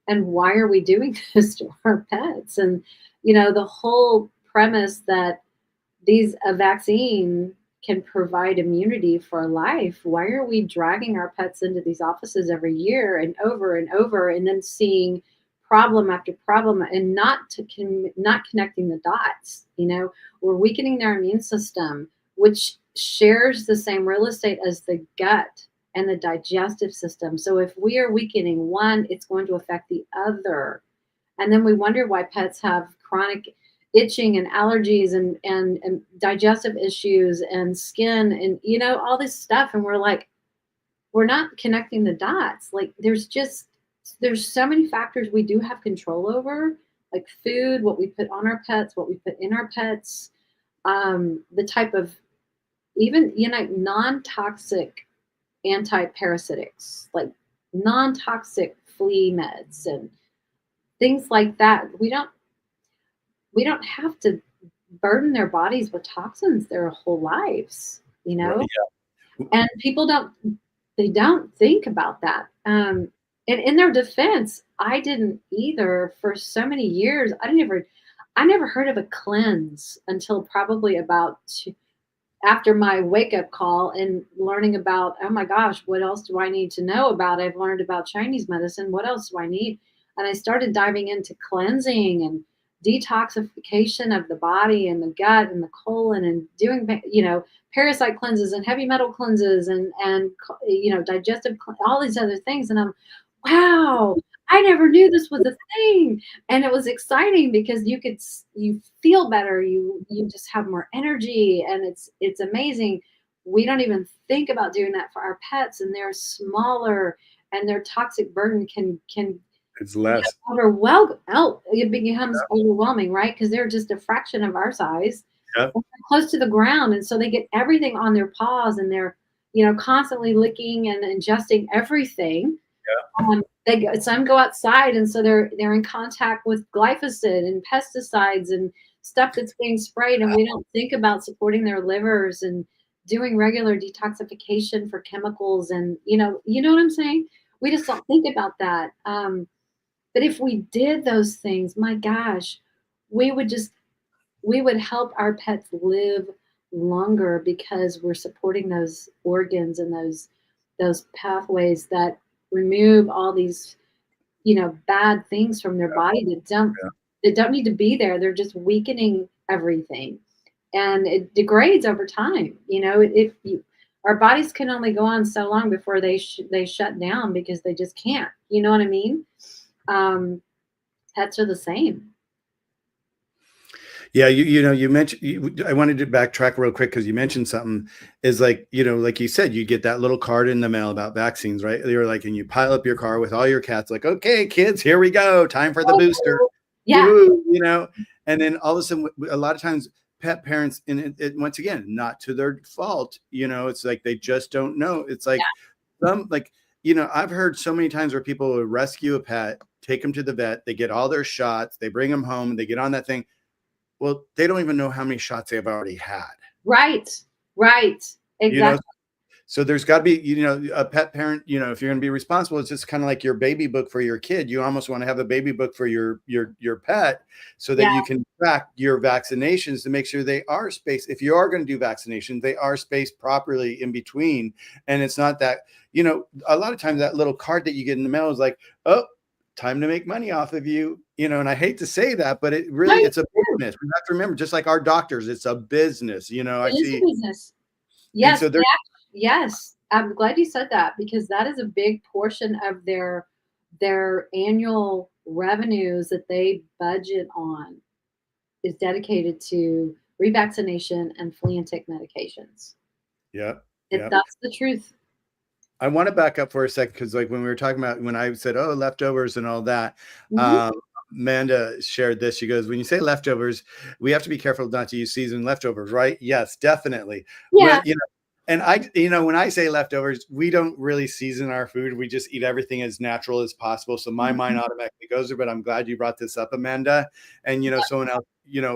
and why are we doing this to our pets? And the whole premise that a vaccine can provide immunity for life. Why are we dragging our pets into these offices every year and over, and then seeing problem after problem and not connecting the dots? We're weakening their immune system, which shares the same real estate as the gut and the digestive system. So if we are weakening one, it's going to affect the other. And then we wonder why pets have chronic itching and allergies and digestive issues and skin and all this stuff. And we're like, we're not connecting the dots. Like there's so many factors we do have control over, like food, what we put on our pets, what we put in our pets, the type of, even non-toxic anti-parasitics, like non-toxic flea meds and things like that. We don't have to burden their bodies with toxins their whole lives, Right. Yeah. and people don't think about that. And in their defense, I didn't either for so many years. I never heard of a cleanse until probably about after my wake up call and learning about, oh my gosh, what else do I need to know about? I've learned about Chinese medicine. What else do I need? And I started diving into cleansing and detoxification of the body and the gut and the colon, and doing, parasite cleanses and heavy metal cleanses and digestive, all these other things. And I'm, wow, I never knew this was a thing. And it was exciting because you feel better, you just have more energy, and it's amazing. We don't even think about doing that for our pets, and they're smaller, and their toxic burden can It's less. it becomes overwhelming, right? Because they're just a fraction of our size, Yep. and they're close to the ground, and so they get everything on their paws, and they're constantly licking and ingesting everything. Some go outside, and so they're in contact with glyphosate and pesticides and stuff that's being sprayed, and we don't think about supporting their livers and doing regular detoxification for chemicals, and you know what I'm saying? We just don't think about that. But if we did those things, my gosh, we would just we would help our pets live longer because we're supporting those organs and those pathways that remove all these bad things from their body Yeah. that don't need to be there. They're just weakening everything, and it degrades over time. If you our bodies can only go on so long before they shut down because they just can't. You know what I mean? um Pets are the same. Yeah, you mentioned I wanted to backtrack real quick because you mentioned something is like, like you said, you get that little card in the mail about vaccines, right? You're like, and you pile up your car with all your cats, like, okay, kids, here we go, time for the booster. Yeah, Woohoo. And then all of a sudden, a lot of times pet parents, and it once again, not to their fault, it's like they just don't know. It's like I've heard so many times where people will rescue a pet, take them to the vet, they get all their shots, they bring them home, they get on that thing. Well, they don't even know how many shots they've already had. right, right, You know, exactly. so there's got to be, a pet parent, if you're going to be responsible, it's just kind of like your baby book for your kid. You almost want to have a baby book for your pet so that Yeah, you can track your vaccinations to make sure they are spaced. If you are going to do vaccinations, they are spaced properly in between. And it's not that, a lot of times that little card that you get in the mail is like, oh, time to make money off of you, and I hate to say that, but no, it's a business. We have to remember, just like our doctors, it's a business, I it is a see. business. And Yes, so they're, yes. I'm glad you said that because that is a big portion of their annual revenues that they budget on is dedicated to revaccination and flea and tick medications. yeah, yeah. That's the truth. I want to back up for a second because, like, when we were talking about when I said, "Oh, leftovers and all that," Hmm. um, Amanda shared this. She goes, "When you say leftovers, we have to be careful not to use seasoned leftovers, right?" Yes, definitely. Yeah. And when I say leftovers, we don't really season our food. We just eat everything as natural as possible. So my mind Mhm. automatically goes there. But I'm glad you brought this up, Amanda. And someone else,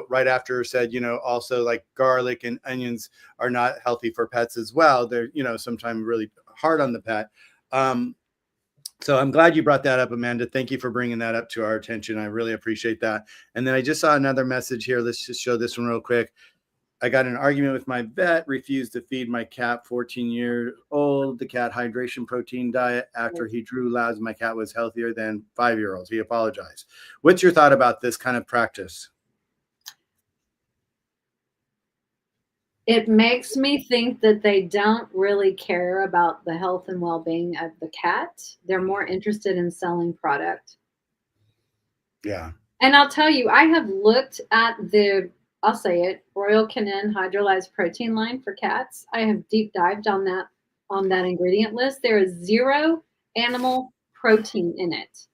right after said, also like garlic and onions are not healthy for pets as well. They're, sometimes really hard on the pet. Um, so I'm glad you brought that up, Amanda. Thank you for bringing that up to our attention. I really appreciate that. And then I just saw another message here. Let's just show this one real quick. I got in an argument with my vet, refused to feed my cat, 14 years old, the cat hydration protein diet. After he drew labs, my cat was healthier than 5-year-olds. He apologized. What's your thought about this kind of practice? It makes me think that they don't really care about the health and well-being of the cat. They're more interested in selling product. Yeah. And I'll tell you, I have looked at I'll say it, Royal Canin hydrolyzed protein line for cats. I have deep dived on that ingredient list. There is zero animal protein in it.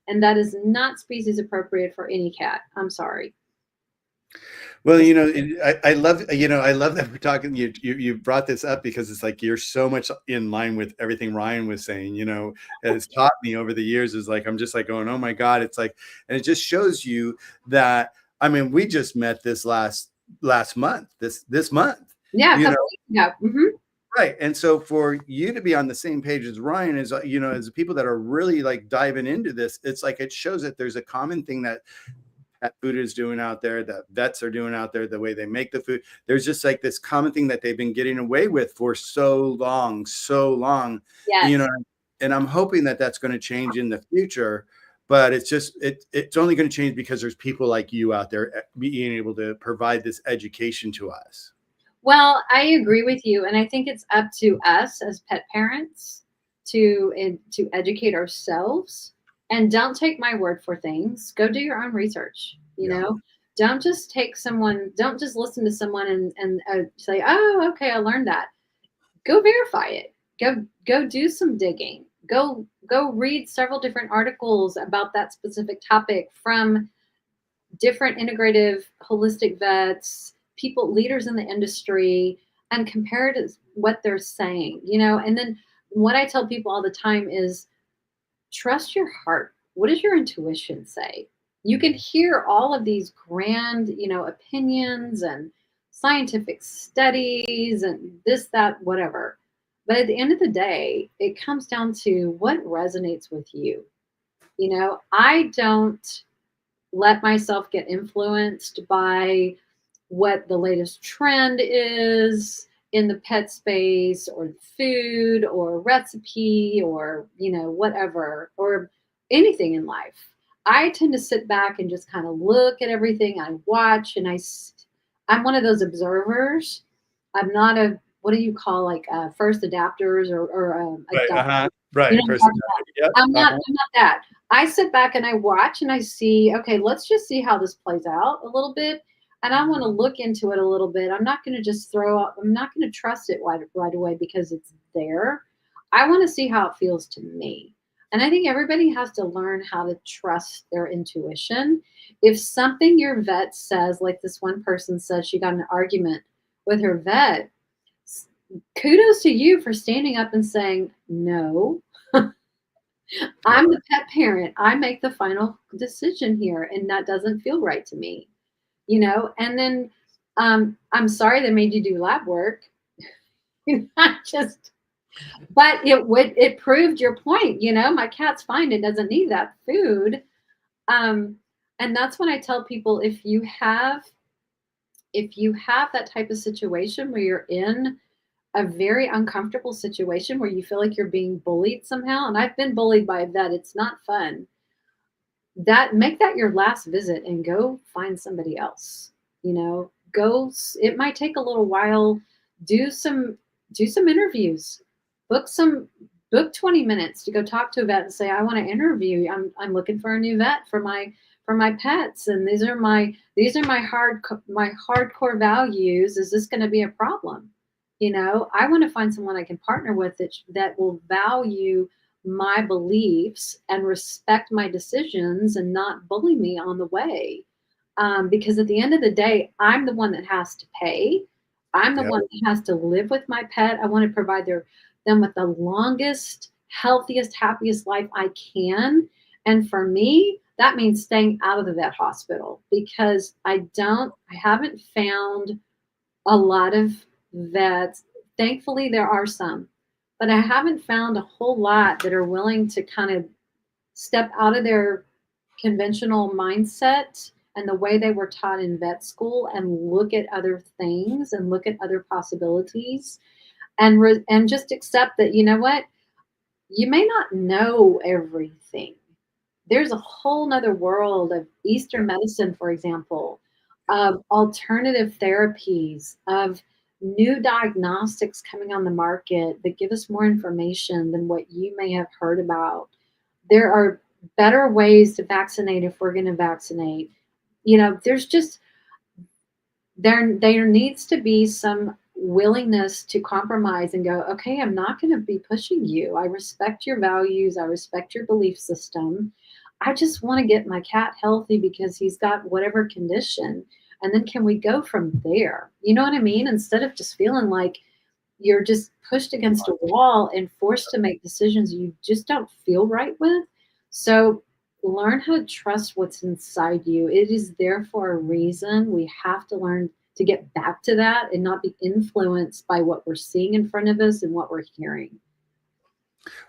And that is not species appropriate for any cat. I'm sorry. Well, I love that we're talking. You brought this up because it's like you're so much in line with everything Ryan was saying. Has taught me over the years is like I'm just like going, oh my god, it's like, and it just shows you that. I mean, we just met this last month, this month, Yeah, a you couple know, weeks ago. right? And so for you to be on the same page as Ryan is, as the people that are really like diving into this, it's like it shows that there's a common thing that pet food is doing out there, that vets are doing out there, the way they make the food. There's just like this common thing that they've been getting away with for so long, you know, Yes. and I'm hoping that that's going to change in the future. But it's only going to change because there's people like you out there being able to provide this education to us. Well, I agree with you, and I think it's up to us as pet parents to educate ourselves. And don't take my word for things. Go do your own research. You Yeah. know, don't just don't just listen to someone and say, "Oh, okay, I learned that." Go verify it. Go do some digging. Go read several different articles about that specific topic from different integrative holistic vets, people, leaders in the industry, and compare it to what they're saying, you know. And then what I tell people all the time is trust your heart. What does your intuition say? You can hear all of these grand, you know, opinions and scientific studies and this, that, whatever. But at the end of the day, it comes down to what resonates with you. You know, I don't let myself get influenced by what the latest trend is in the pet space or food or recipe or, you know, whatever, or anything in life. I tend to sit back and just kind of look at everything. I watch and I'm one of those observers. I'm not a, what do you call, like, first adapters or Right. adopt, Uh-huh. you Right. know what I'm talking about? Personality. Yep. Uh-huh. I'm not that. I sit back and I watch and I see, okay, let's just see how this plays out a little bit. And I want to look into it a little bit. I'm not going to just I'm not going to trust it right away because it's there. I want to see how it feels to me. And I think everybody has to learn how to trust their intuition. If something your vet says, like this one person said, she got in an argument with her vet, kudos to you for standing up and saying, no, I'm the pet parent. I make the final decision here, and that doesn't feel right to me, you know? And then I'm sorry they made you do lab work. Not just, but it proved your point, you know, my cat's fine. It doesn't need that food. Um, and that's when I tell people if you have that type of situation where you're in a very uncomfortable situation where you feel like you're being bullied somehow, and I've been bullied by a vet, it's not fun. That make that your last visit and go find somebody else. You know, it might take a little while. Do some interviews. Book some book 20 minutes to go talk to a vet and say, I want to interview you. I'm looking for a new vet for my pets, and these are my hardcore values. Is this going to be a problem? You know, I want to find someone I can partner with that will value my beliefs and respect my decisions and not bully me on the way. Because at the end of the day, I'm the one that has to pay. I'm the Yep. one that has to live with my pet. I want to provide them with the longest, healthiest, happiest life I can. And for me, that means staying out of the vet hospital because I haven't found a lot of vets. Thankfully, there are some, but I haven't found a whole lot that are willing to kind of step out of their conventional mindset and the way they were taught in vet school and look at other things and look at other possibilities and just accept that, you know what, you may not know everything. There's a whole nother world of Eastern medicine, for example, of alternative therapies, of new diagnostics coming on the market that give us more information than what you may have heard about. There are better ways to vaccinate if we're going to vaccinate. You know, there needs to be some willingness to compromise and go, okay, I'm not going to be pushing you. I respect your values. I respect your belief system. I just want to get my cat healthy because he's got whatever condition. And then can we go from there? You know what I mean? Instead of just feeling like you're just pushed against a wall and forced to make decisions you just don't feel right with. So learn how to trust what's inside you. It is there for a reason. We have to learn to get back to that and not be influenced by what we're seeing in front of us and what we're hearing.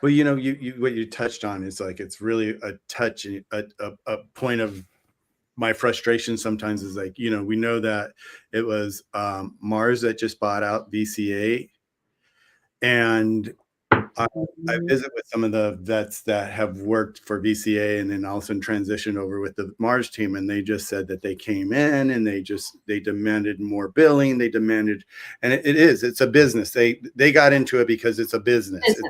Well, you know, you what you touched on is like it's really a touch, a point of my frustration sometimes is like, we know that it was Mars that just bought out VCA, and I Mhm. visit with some of the vets that have worked for VCA and then also transitioned over with the Mars team, and they just said that they came in and they demanded more billing. They demanded, and it's a business. They got into it because it's a business. Business.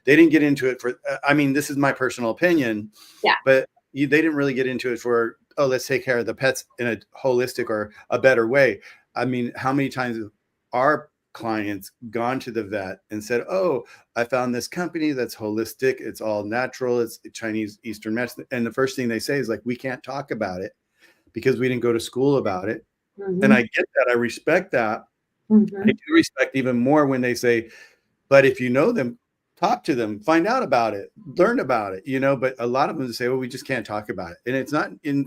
They didn't get into it for. I mean, this is my personal opinion, Yeah. but they didn't really get into it for, oh, let's take care of the pets in a holistic or a better way. I mean, how many times have our clients gone to the vet and said, oh, I found this company that's holistic, it's all natural, it's Chinese Eastern medicine, and the first thing they say is like, we can't talk about it because we didn't go to school about it. And I Mhm. get that, I respect that. I Mhm. do respect even more when they say, but if you know them, talk to them, find out about it, learn about it, but a lot of them say, well, we just can't talk about it. And it's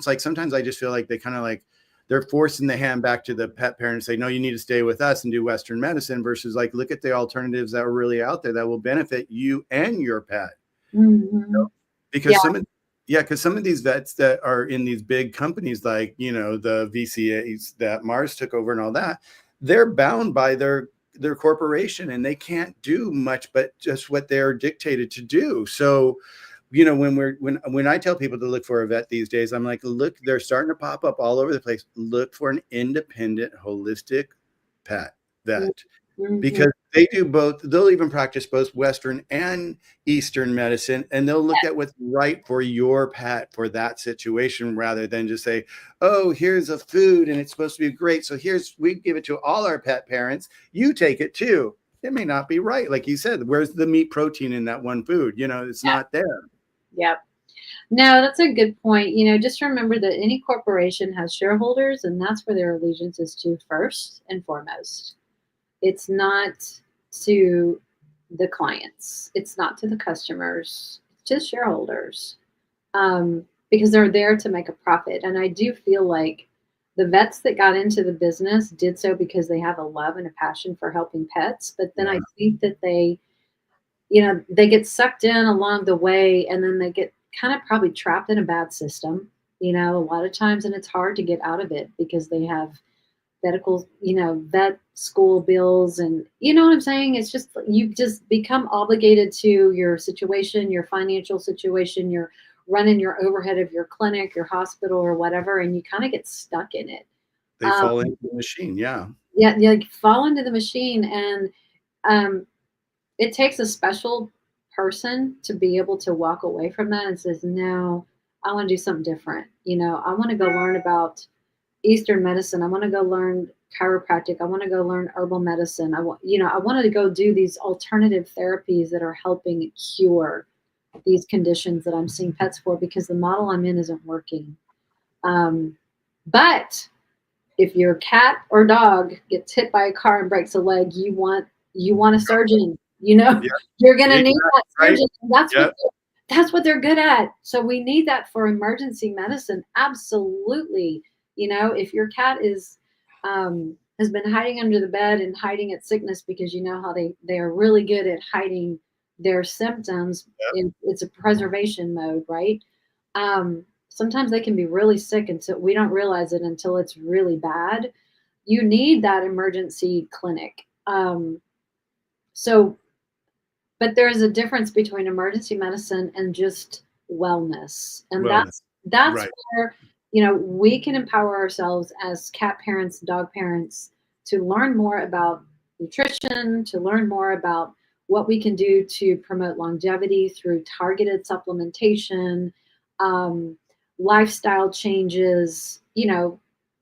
like, sometimes I just feel like they kind of like, they're forcing the hand back to the pet parent and say, no, you need to stay with us and do Western medicine, versus like, look at the alternatives that are really out there that will benefit you and your pet. Mhm. Yeah. Because some of these vets that are in these big companies, like, the VCAs that Mars took over and all that, they're bound by their corporation, and they can't do much but just what they're dictated to do. So, when I tell people to look for a vet these days, I'm like, look, they're starting to pop up all over the place. Look for an independent, holistic pet vet, Mhm. because they do both. They'll even practice both Western and Eastern medicine, and they'll look at what's right for your pet for that situation, rather than just say, oh, here's a food and it's supposed to be great, so we give it to all our pet parents, you take it too. It may not be right. Like you said, where's the meat protein in that one food? It's Yeah. not there. Yep. No, that's a good point. Just remember that any corporation has shareholders, and that's where their allegiance is to first and foremost. It's not to the clients. It's not to the customers. It's just shareholders, because they're there to make a profit. And I do feel like the vets that got into the business did so because they have a love and a passion for helping pets. But then Yeah, I think that they get sucked in along the way, and then they get kind of probably trapped in a bad system, a lot of times, and it's hard to get out of it because they have vet school bills, and you know what I'm saying? It's just you just become obligated to your situation, your financial situation, you're running your overhead of your clinic, your hospital, or whatever, and you kind of get stuck in it. they Um, fall into the machine. Yeah. yeah, you like fall into the machine, and um, it takes a special person to be able to walk away from that and says, no, I want to do something different. I want to go learn about Eastern medicine. I want to go learn chiropractic. I want to go learn herbal medicine. I wanted to go do these alternative therapies that are helping cure these conditions that I'm seeing pets for, because the model I'm in isn't working. But if your cat or dog gets hit by a car and breaks a leg, you want a surgeon. Yeah, You're gonna need exactly. that Right. surgeon. And Yep. that's what they're good at. So we need that for emergency medicine. Absolutely. If your cat has been hiding under the bed and hiding its sickness, because you know how they are really good at hiding their symptoms. Yep. It's a preservation mode, right? Sometimes they can be really sick until we don't realize it until it's really bad. You need that emergency clinic. So but there's a difference between emergency medicine and just wellness. And Wellness. that's Right. where, we can empower ourselves as cat parents, dog parents, to learn more about nutrition, to learn more about what we can do to promote longevity through targeted supplementation, um, lifestyle changes,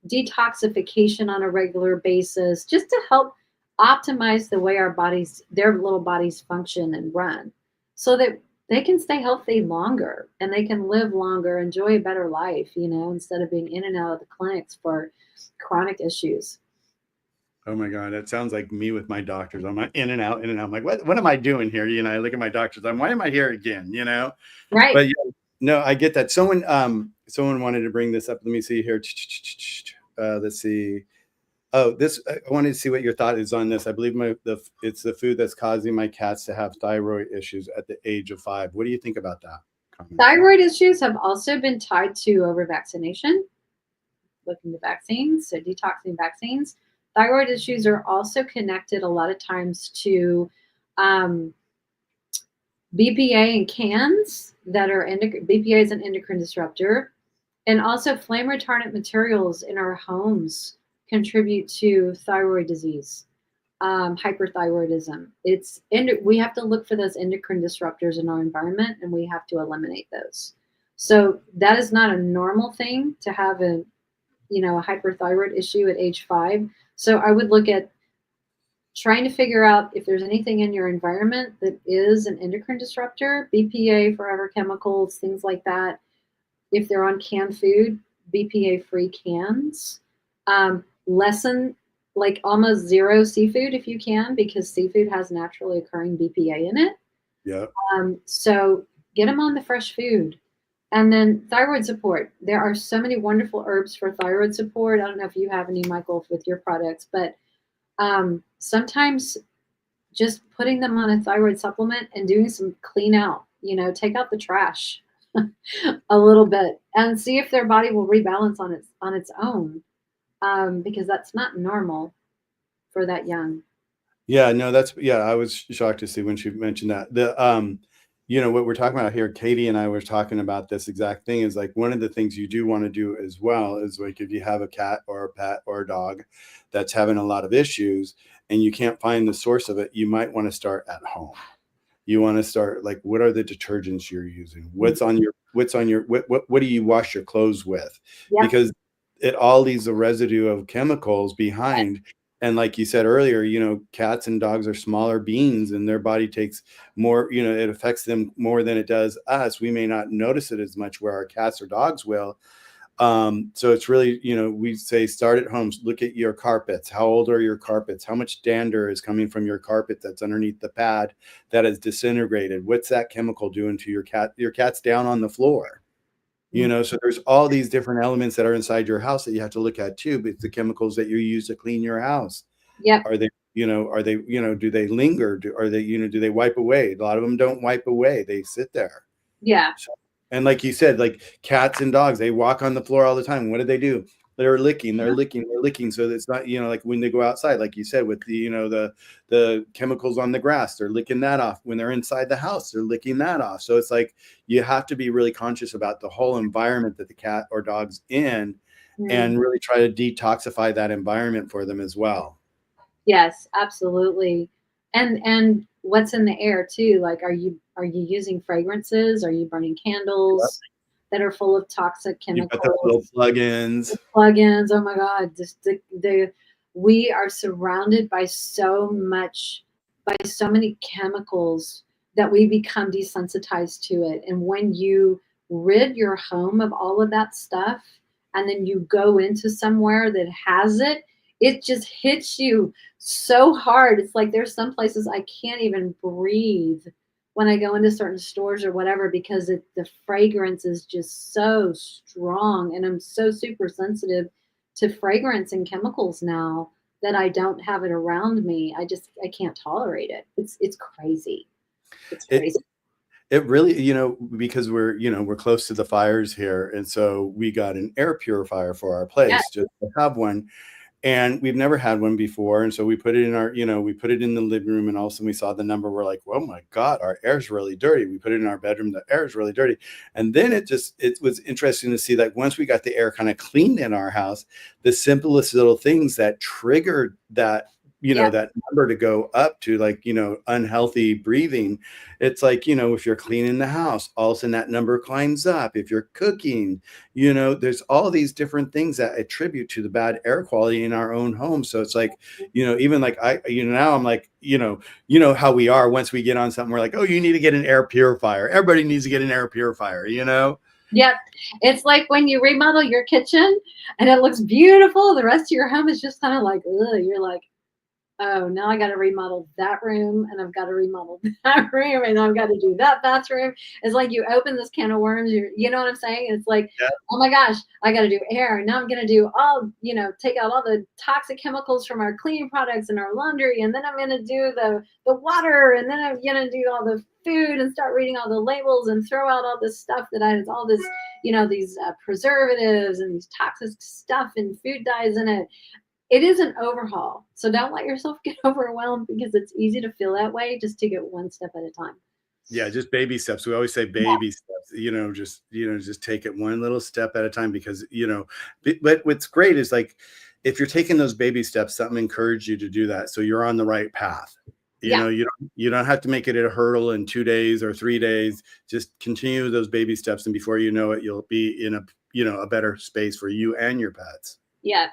detoxification on a regular basis, just to help optimize the way their little bodies function and run, so that they can stay healthy longer and they can live longer, enjoy a better life, instead of being in and out of the clinics for chronic issues. Oh my God, that sounds like me with my doctors. I'm like in and out, in and out. I'm like, what am I doing here? I look at my doctors. Why am I here again? Right. But yeah, no, I get that. Someone wanted to bring this up. Let me see here. Let's see. Oh, this I wanted to see what your thought is on this. I believe it's the food that's causing my cats to have thyroid issues at the age of 5. What do you think about that? common. Thyroid issues have also been tied to over vaccination, looking to vaccines, so detoxing vaccines. Thyroid issues are also connected a lot of times to um, BPA in cans that are BPA is an endocrine disruptor, and also flame retardant materials in our homes contribute to thyroid disease, hyperthyroidism. We have to look for those endocrine disruptors in our environment, and we have to eliminate those. So that is not a normal thing to have a hyperthyroid issue at age 5. So I would look at trying to figure out if there's anything in your environment that is an endocrine disruptor, BPA, forever chemicals, things like that. If they're on canned food, BPA-free cans. Lessen, like almost zero seafood if you can, because seafood has naturally occurring BPA in it. Yeah. So get them on the fresh food. And then thyroid support. There are so many wonderful herbs for thyroid support. I don't know if you have any, Michael, with your products, but sometimes just putting them on a thyroid supplement and doing some clean out, take out the trash a little bit and see if their body will rebalance on its own, because that's not normal for that young. Yeah, no, I was shocked to see when she mentioned that. What we're talking about here, Katie and I were talking about this exact thing, is like one of the things you do want to do as well is like if you have a cat or a pet or a dog that's having a lot of issues and you can't find the source of it, you might want to start at home. You want to start like, what are the detergents you're using? What do you wash your clothes with? Yep. Because it all leaves a residue of chemicals behind. And like you said earlier, cats and dogs are smaller beings and their body takes more, it affects them more than it does us. We may not notice it as much where our cats or dogs will. So it's really, we say start at home, look at your carpets. How old are your carpets? How much dander is coming from your carpet that's underneath the pad that is disintegrated? What's that chemical doing to your cat? Your cat's down on the floor. So there's all these different elements that are inside your house that you have to look at too, but it's the chemicals that you use to clean your house. Yep. Are they, do they linger? Do they wipe away? A lot of them don't wipe away. They sit there. Yeah. So, and like you said, like cats and dogs, they walk on the floor all the time. What do they do? They're licking. So it's not, like when they go outside, like you said, with the chemicals on the grass, they're licking that off. When they're inside the house, they're licking that off. So it's like you have to be really conscious about the whole environment that the cat or dog's in, and really try to detoxify that environment for them as well. Yes, absolutely. And what's in the air too? Like, are you using fragrances? Are you burning candles that are full of toxic chemicals? You've got the little plugins. Plugins. Oh my God! We are surrounded by so many chemicals that we become desensitized to it. And when you rid your home of all of that stuff, and then you go into somewhere that has it, it just hits you so hard. It's like there's some places I can't even breathe when I go into certain stores or whatever, because the fragrance is just so strong, and I'm so super sensitive to fragrance and chemicals now that I don't have it around me. I can't tolerate it. It's crazy. It's crazy. It really, because we're close to the fires here, and so we got an air purifier for our place just to have one. And we've never had one before. And so we put it in we put it in the living room, and all of a sudden we saw the number. We're like, oh my God, our air's really dirty. We put it in our bedroom. The air is really dirty. And then it was interesting to see that once we got the air kind of cleaned in our house, the simplest little things that triggered that, that number to go up to, like, unhealthy breathing. It's like, if you're cleaning the house, all of a sudden that number climbs up. If you're cooking, there's all these different things that attribute to the bad air quality in our own home. So it's like, even like now I'm like, how we are once we get on something, we're like, oh, you need to get an air purifier. Everybody needs to get an air purifier, Yep. It's like when you remodel your kitchen and it looks beautiful, the rest of your home is just kind of like, ugh, you're like, oh, now I got to remodel that room and I've got to remodel that room and I've got to do that bathroom. It's like you open this can of worms, you know what I'm saying? It's like, Yeah. oh my gosh, I got to do air. Now I'm going to do all, take out all the toxic chemicals from our cleaning products and our laundry. And then I'm going to do the water. And then I'm going to do all the food and start reading all the labels and throw out all this stuff that has all this, these preservatives and these toxic stuff and food dyes in it. It is an overhaul. So don't let yourself get overwhelmed because it's easy to feel that way. Just take it one step at a time. Yeah, just baby steps. We always say Yeah. baby steps, just take it one little step at a time because, but what's great is like, if you're taking those baby steps, something encourage you to do that. So you're on the right path. Yeah. You don't have to make it a hurdle in 2 days or 3 days. Just continue those baby steps. And before you know it, you'll be in a better space for you and your pets. Yeah.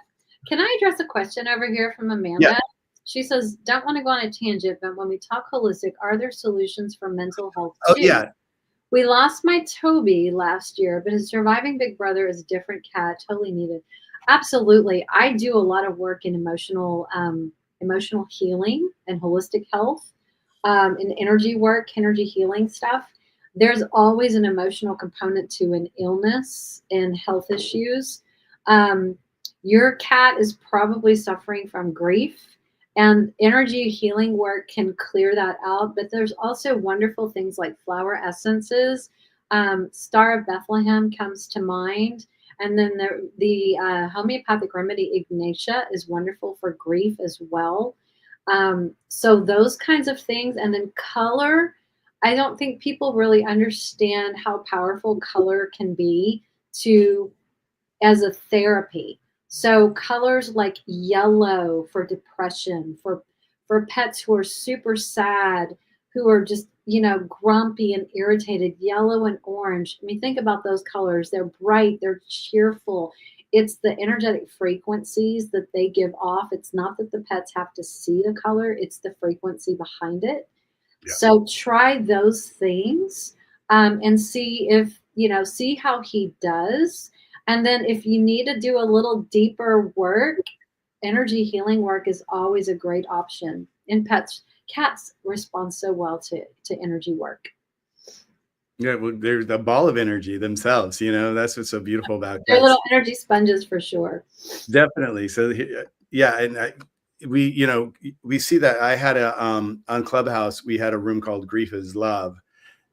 Can I address a question over here from Amanda? Yeah. She says, don't want to go on a tangent, but when we talk holistic, are there solutions for mental health Oh, too? yeah. We lost my Toby last year, but his surviving big brother is a different cat, totally needed. Absolutely. I do a lot of work in emotional healing and holistic health, and energy work, energy healing stuff. There's always an emotional component to an illness and health issues. Um, your cat is probably suffering from grief, and energy healing work can clear that out. But there's also wonderful things like flower essences. Star of Bethlehem comes to mind. And then the homeopathic remedy Ignatia is wonderful for grief as well. So those kinds of things. And then color. I don't think people really understand how powerful color can be to as a therapy. So colors like yellow for depression, for pets who are super sad, who are just, grumpy and irritated, yellow and orange. I mean, think about those colors. They're bright, they're cheerful. It's the energetic frequencies that they give off. It's not that the pets have to see the color, it's the frequency behind it. Yeah. So try those things, and see see how he does. And then if you need to do a little deeper work, energy healing work is always a great option. And cats respond so well to energy work. Yeah, well, they're the ball of energy themselves. That's what's so beautiful about They're cats. little energy sponges for sure. Definitely. So yeah, and we see that. I had on Clubhouse, we had a room called Grief is Love,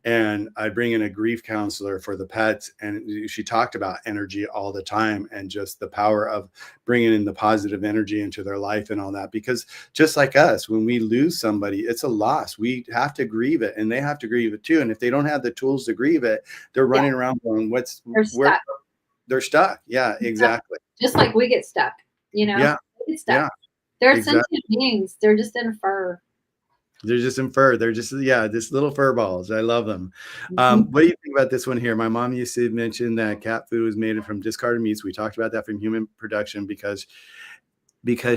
and I bring in a grief counselor for the pets, and she talked about energy all the time and just the power of bringing in the positive energy into their life and all that. Because just like us, when we lose somebody, it's a loss. We have to grieve it, and they have to grieve it too. And if they don't have the tools to grieve it, they're running around going, They're stuck. They're stuck. Yeah, exactly. Just like we get stuck, Yeah. they get stuck. Yeah, They're exactly. sentient beings. They're just in fur. They're just in fur. They're just, just little fur balls. I love them. Mhm. What do you think about this one here? My mom used to mention that cat food was made from discarded meats. We talked about that from human production because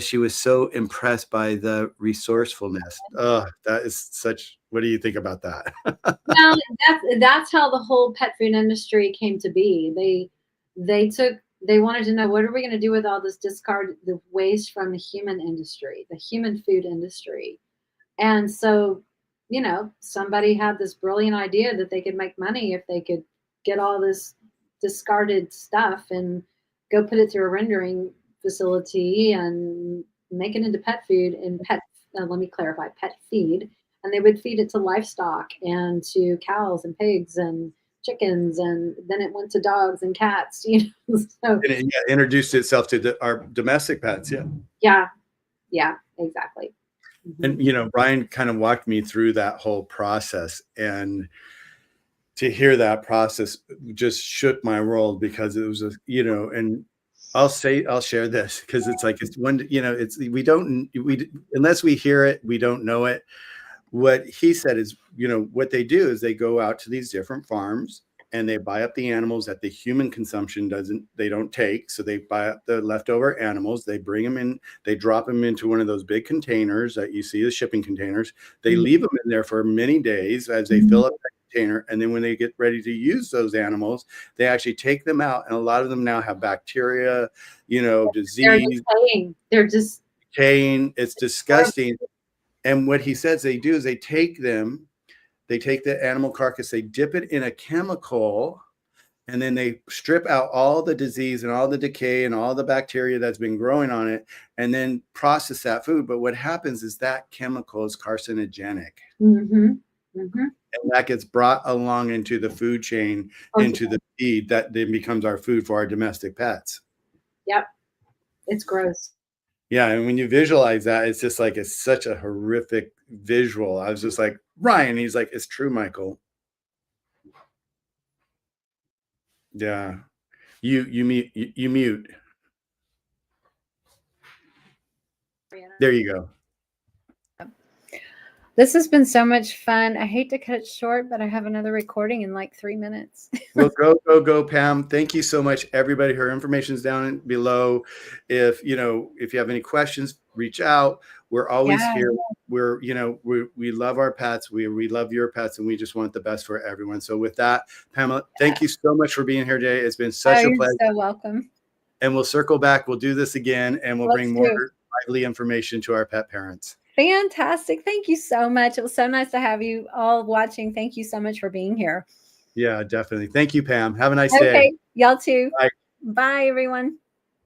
she was so impressed by the resourcefulness. Oh, that is such. What do you think about that? Well, that's how the whole pet food industry came to be. They wanted to know, what are we going to do with all this the waste from the human industry, the human food industry. And so, somebody had this brilliant idea that they could make money if they could get all this discarded stuff and go put it through a rendering facility and make it into pet food and let me clarify, pet feed. And they would feed it to livestock and to cows and pigs and chickens, and then it went to dogs and cats. So And it introduced itself to our domestic pets. yeah, exactly. And Brian kind of walked me through that whole process, and to hear that process just shook my world, because it was and I'll share this because it's like, it's one, we unless we hear it, we don't know it. What he said is, what they do is they go out to these different farms and they buy up the animals that the human consumption they don't take. So they buy up the leftover animals, they bring them in, they drop them into one of those big containers that you see, the shipping containers. They leave them in there for many days as they fill up the container. And then when they get ready to use those animals, they actually take them out. And a lot of them now have bacteria, disease. They're just decaying. It's disgusting. And what he says they do is they take the animal carcass, they dip it in a chemical, and then they strip out all the disease and all the decay and all the bacteria that's been growing on it, and then process that food. But what happens is that chemical is carcinogenic. Mm-hmm. Mm-hmm. And that gets brought along into the food chain, into the feed that then becomes our food for our domestic pets. Yep. It's gross. Yeah. And when you visualize that, it's just like, it's such a horrific visual. I was just like, Ryan, he's like, it's true, Michael. Yeah. You mute. There you go. This has been so much fun. I hate to cut it short, but I have another recording in like 3 minutes. Well, go, Pam. Thank you so much, everybody. Her information is down below. If you have any questions, reach out. We're always here. We're, we love our pets. We love your pets, and we just want the best for everyone. So with that, Pamela, thank you so much for being here today. It's been such a pleasure. You're so welcome. And we'll circle back. We'll do this again, and we'll bring more lively information to our pet parents. Fantastic. Thank you so much. It was so nice to have you all watching. Thank you so much for being here. Yeah, definitely. Thank you, Pam. Have a nice day. Okay. Y'all too. Bye. Bye, everyone.